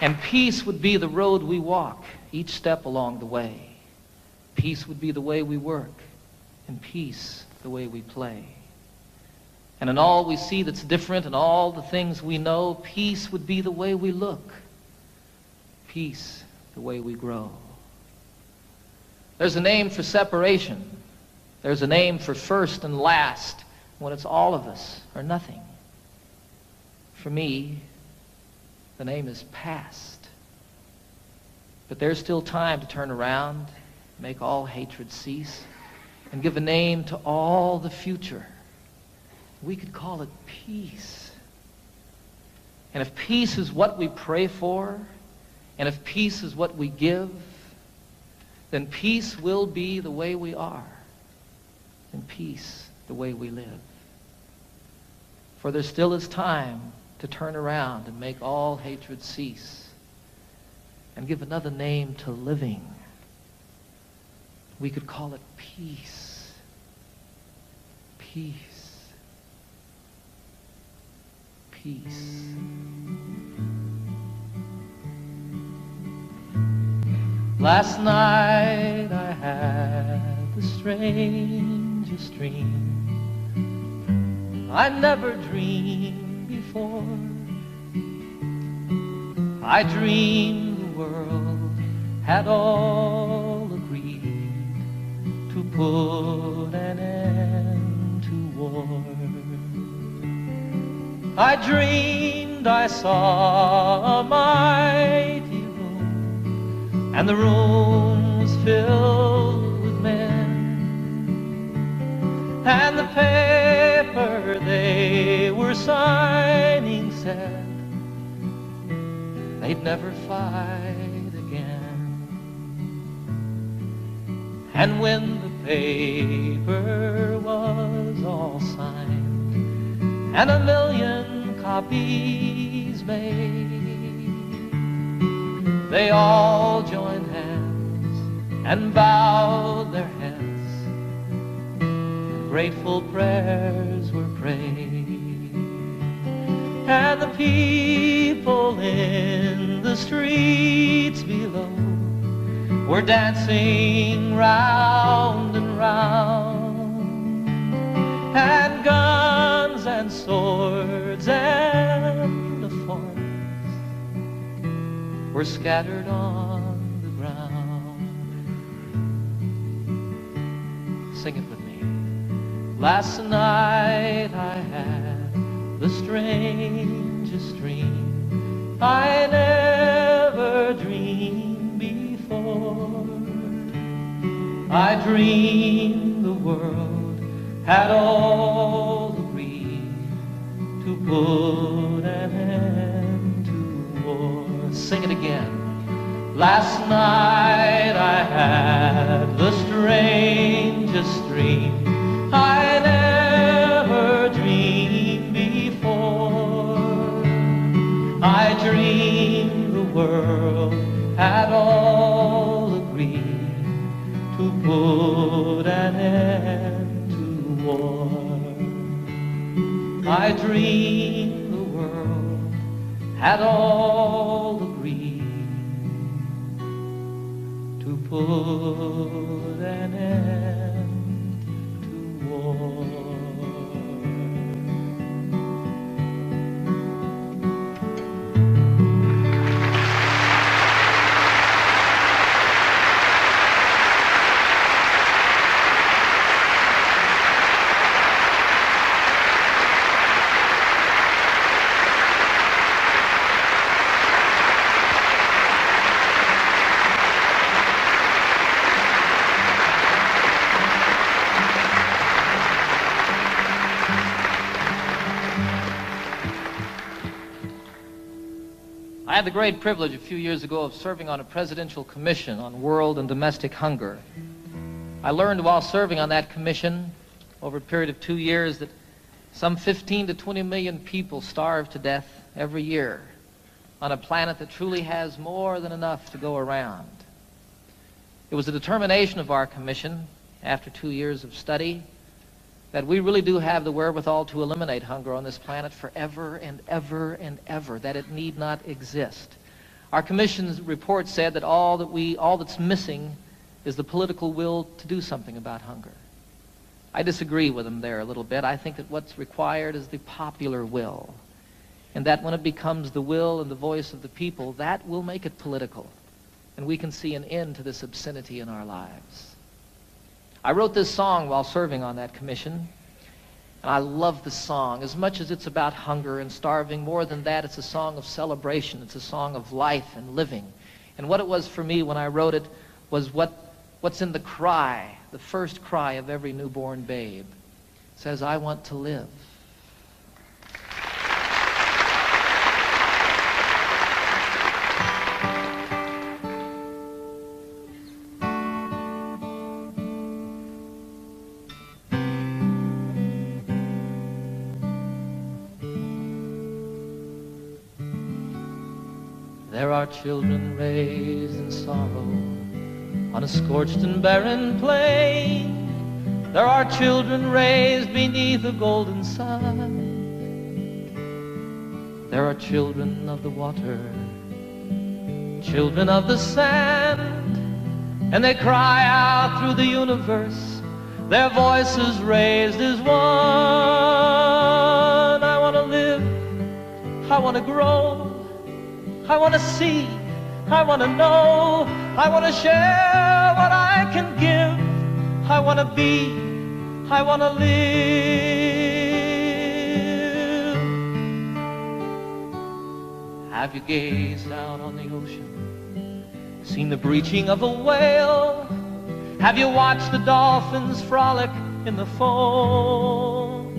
And peace would be the road we walk each step along the way. Peace would be the way we work, and peace the way we play. And in all we see that's different and all the things we know, peace would be the way we look. Peace the way we grow. There's a name for separation. There's a name for first and last when it's all of us or nothing. For me, the name is past. But there's still time to turn around, make all hatred cease, and give a name to all the future. We could call it peace. And if peace is what we pray for, and if peace is what we give, then peace will be the way we are, and peace the way we live. For there still is time to turn around and make all hatred cease, and give another name to living. We could call it peace. Peace. Peace. Last night I had the strangest dream I never dreamed before. I dreamed the world had all agreed to put an end to war. I dreamed I saw a mighty room, and the room was filled with men, and the paper they were signing said they'd never fight again. And when the paper was all signed and 1,000,000 copies made, they all joined hands and bowed their heads, and grateful prayers were prayed. And the people in the streets below were dancing round and round, and guns and swords and the forms were scattered on the ground. Sing it with me. Last night I had the strangest dream I never dreamed before. I dreamed the world had all agreed to put an end to war. Sing it again. Last night I had the strangest dream I never dreamed before. I dreamed the world had all agreed to put an end to war. I dreamed the world had all agreed to put an end to war. had the great privilege a few years ago of serving on a presidential commission on world and domestic hunger. I learned while serving on that commission over a period of 2 years that some 15 to 20 million people starve to death every year on a planet that truly has more than enough to go around. It was the determination of our commission, after 2 years of study, that we really do have the wherewithal to eliminate hunger on this planet forever and ever and ever, that it need not exist. Our commission's report said that all that's missing is the political will to do something about hunger. I disagree with them there a little bit. I think that what's required is the popular will, and that when it becomes the will and the voice of the people, that will make it political, and we can see an end to this obscenity in our lives. I wrote this song while serving on that commission, and I love this song. As much as it's about hunger and starving, more than that, it's a song of celebration. It's a song of life and living. And what it was for me when I wrote it was what's in the cry, the first cry of every newborn babe. It says, I want to live. There are children raised in sorrow on a scorched and barren plain. There are children raised beneath a golden sun. There are children of the water, children of the sand, and they cry out through the universe, their voices raised as one. I want to live, I want to grow, I want to see, I want to know, I want to share what I can give, I want to be, I want to live. Have you gazed out on the ocean, seen the breaching of a whale? Have you watched the dolphins frolic in the foam?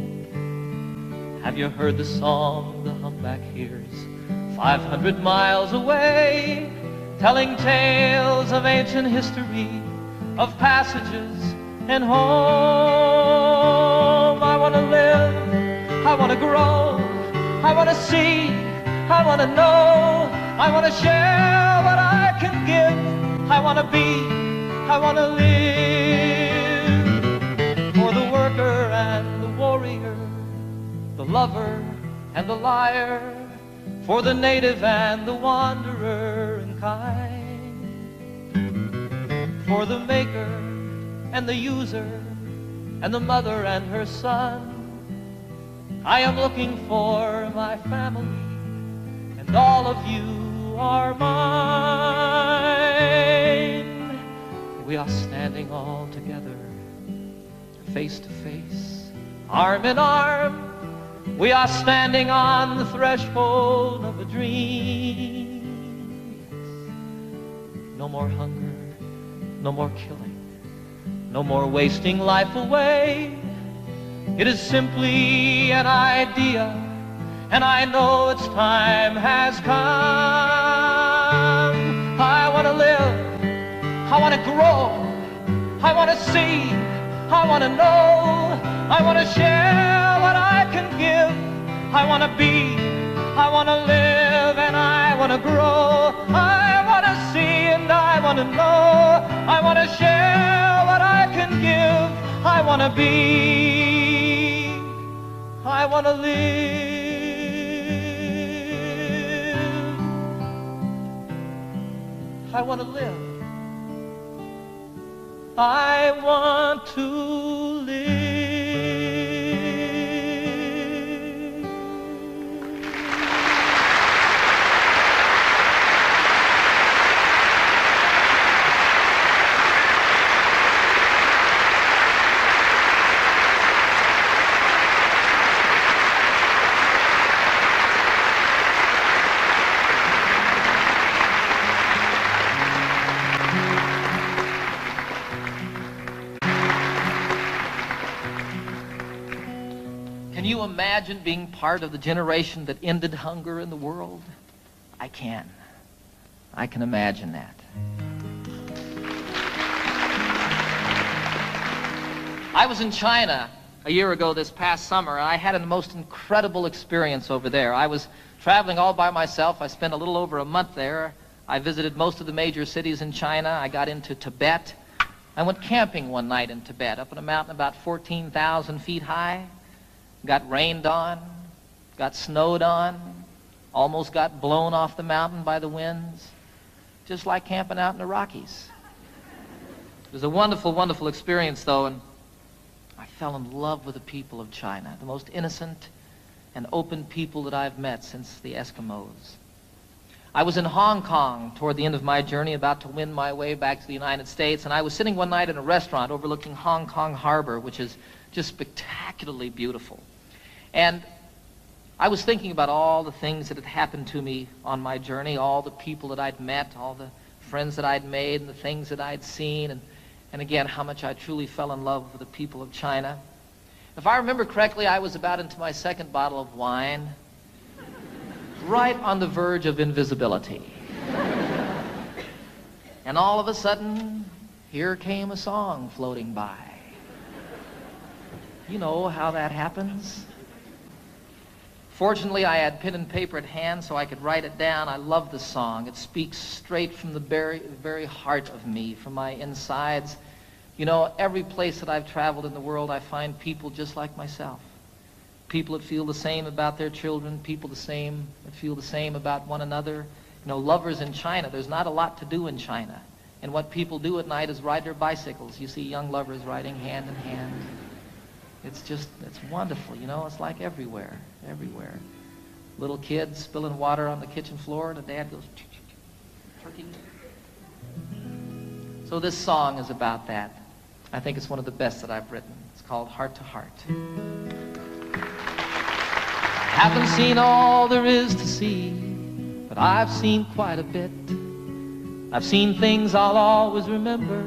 Have you heard the song the humpback hears 500 miles away, telling tales of ancient history, of passages and home? I want to live, I want to grow, I want to see, I want to know, I want to share what I can give, I want to be, I want to live. For the worker and the warrior, the lover and the liar, for the native and the wanderer and kind, for the maker and the user and the mother and her son, I am looking for my family, and all of you are mine. We are standing all together, face to face, arm in arm. We are standing on the threshold of a dream. No more hunger, no more killing, no more wasting life away. It is simply an idea, and I know its time has come. I want to live, I want to grow, I want to see, I want to know, I want to share what I can give, I want to be, I want to live, and I want to grow, I want to see and I want to know, I want to share what I can give, I want to be, I want to live, I want to live, I want to live. Can you imagine being part of the generation that ended hunger in the world? I can. I can imagine that. I was in China a year ago this past summer, and I had a most incredible experience over there. I was traveling all by myself. I spent a little over a month there. I visited most of the major cities in China. I got into Tibet. I went camping one night in Tibet, up on a mountain about 14,000 feet high. Got rained on, got snowed on, almost got blown off the mountain by the winds, just like camping out in the Rockies. It was a wonderful, wonderful experience, though, and I fell in love with the people of China, the most innocent and open people that I've met since the Eskimos. I was in Hong Kong toward the end of my journey, about to win my way back to the United States, and I was sitting one night in a restaurant overlooking Hong Kong Harbor, which is just spectacularly beautiful. And I was thinking about all the things that had happened to me on my journey, all the people that I'd met, all the friends that I'd made, and the things that I'd seen, and again, how much I truly fell in love with the people of China. If I remember correctly, I was about into my second bottle of wine, right on the verge of invisibility. And all of a sudden, here came a song floating by. You know how that happens. Fortunately, I had pen and paper at hand so I could write it down. I love the song. It speaks straight from the very heart of me, from my insides. You know, every place that I've traveled in the world, I find people just like myself. People that feel the same about their children, people that feel the same about one another. You know, lovers in China, there's not a lot to do in China. And what people do at night is ride their bicycles. You see young lovers riding hand in hand. It's wonderful, you know, it's like everywhere. Little kids spilling water on the kitchen floor, and the dad goes, turkey. So this song is about that. I think it's one of the best that I've written. It's called Heart to Heart. I haven't seen all there is to see, but I've seen quite a bit. I've seen things I'll always remember,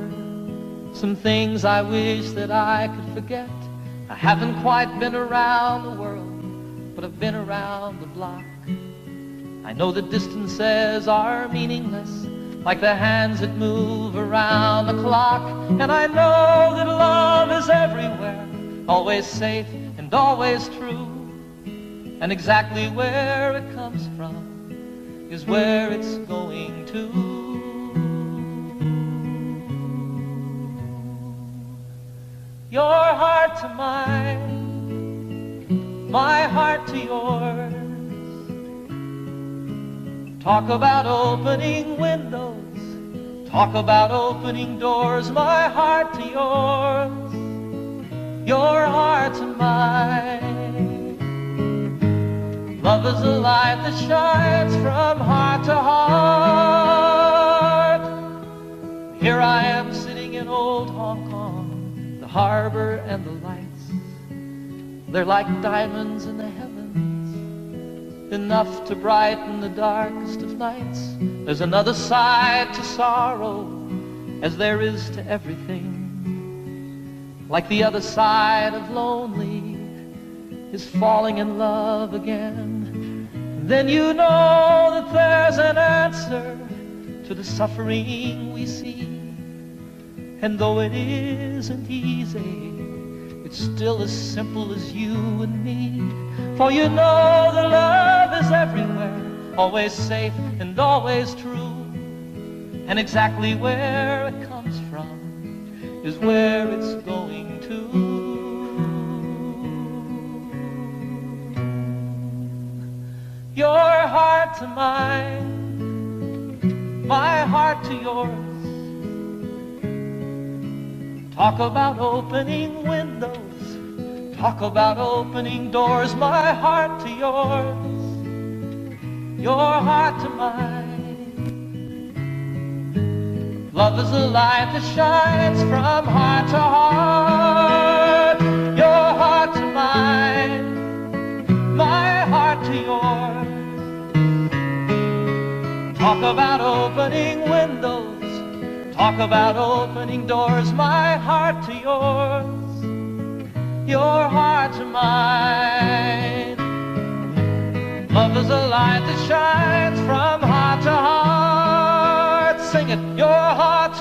some things I wish that I could forget. I haven't quite been around the world, but I've been around the block. I know that distances are meaningless, like the hands that move around the clock. And I know that love is everywhere, always safe and always true. And exactly where it comes from is where it's going to. Your heart to mine, my heart to yours. Talk about opening windows, talk about opening doors. My heart to yours, your heart to mine. Love is a light that shines from heart to heart. Here I am sitting in old Hong Kong, the harbor and the lights, they're like diamonds in the heavens, enough to brighten the darkest of nights. There's another side to sorrow, as there is to everything. Like the other side of lonely is falling in love again. Then you know that there's an answer to the suffering we see. And though it isn't easy, it's still as simple as you and me. For you know that love is everywhere, always safe and always true. And exactly where it comes from is where it's going to. Your heart to mine, my heart to yours. Talk about opening windows, talk about opening doors. My heart to yours, your heart to mine. Love is a light that shines from heart to heart. Your heart to mine, my heart to yours. Talk about opening windows, talk about opening doors. My heart to yours, your heart to mine. Love is a light that shines from heart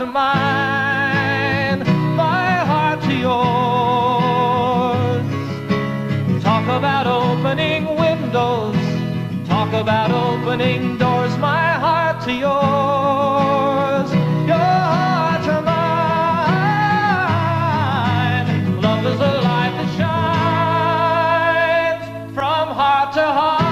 to mine, my heart to yours. Talk about opening windows, talk about opening doors, my heart to yours, your heart to mine. Love is a light that shines from heart to heart.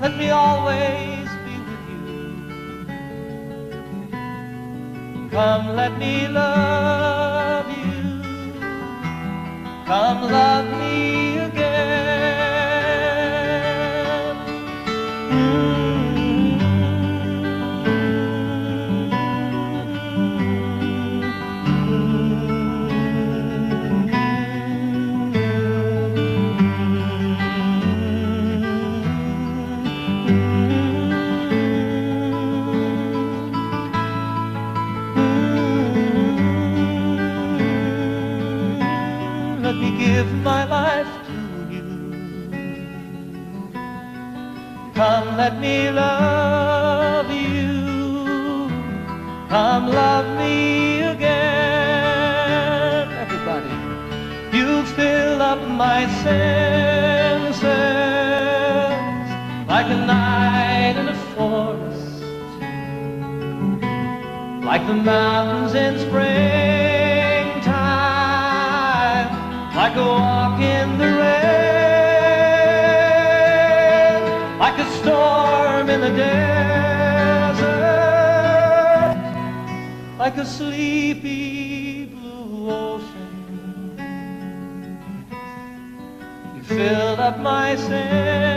Let me always be with you. Come, let me love you. Come, love me again. Let me give my life to you. Come, let me love you. Come, love me again. Everybody, you fill up my senses like a night in a forest, like the mountains in springtime, like a walk in the rain, like a storm in the desert, like a sleepy blue ocean. You filled up my senses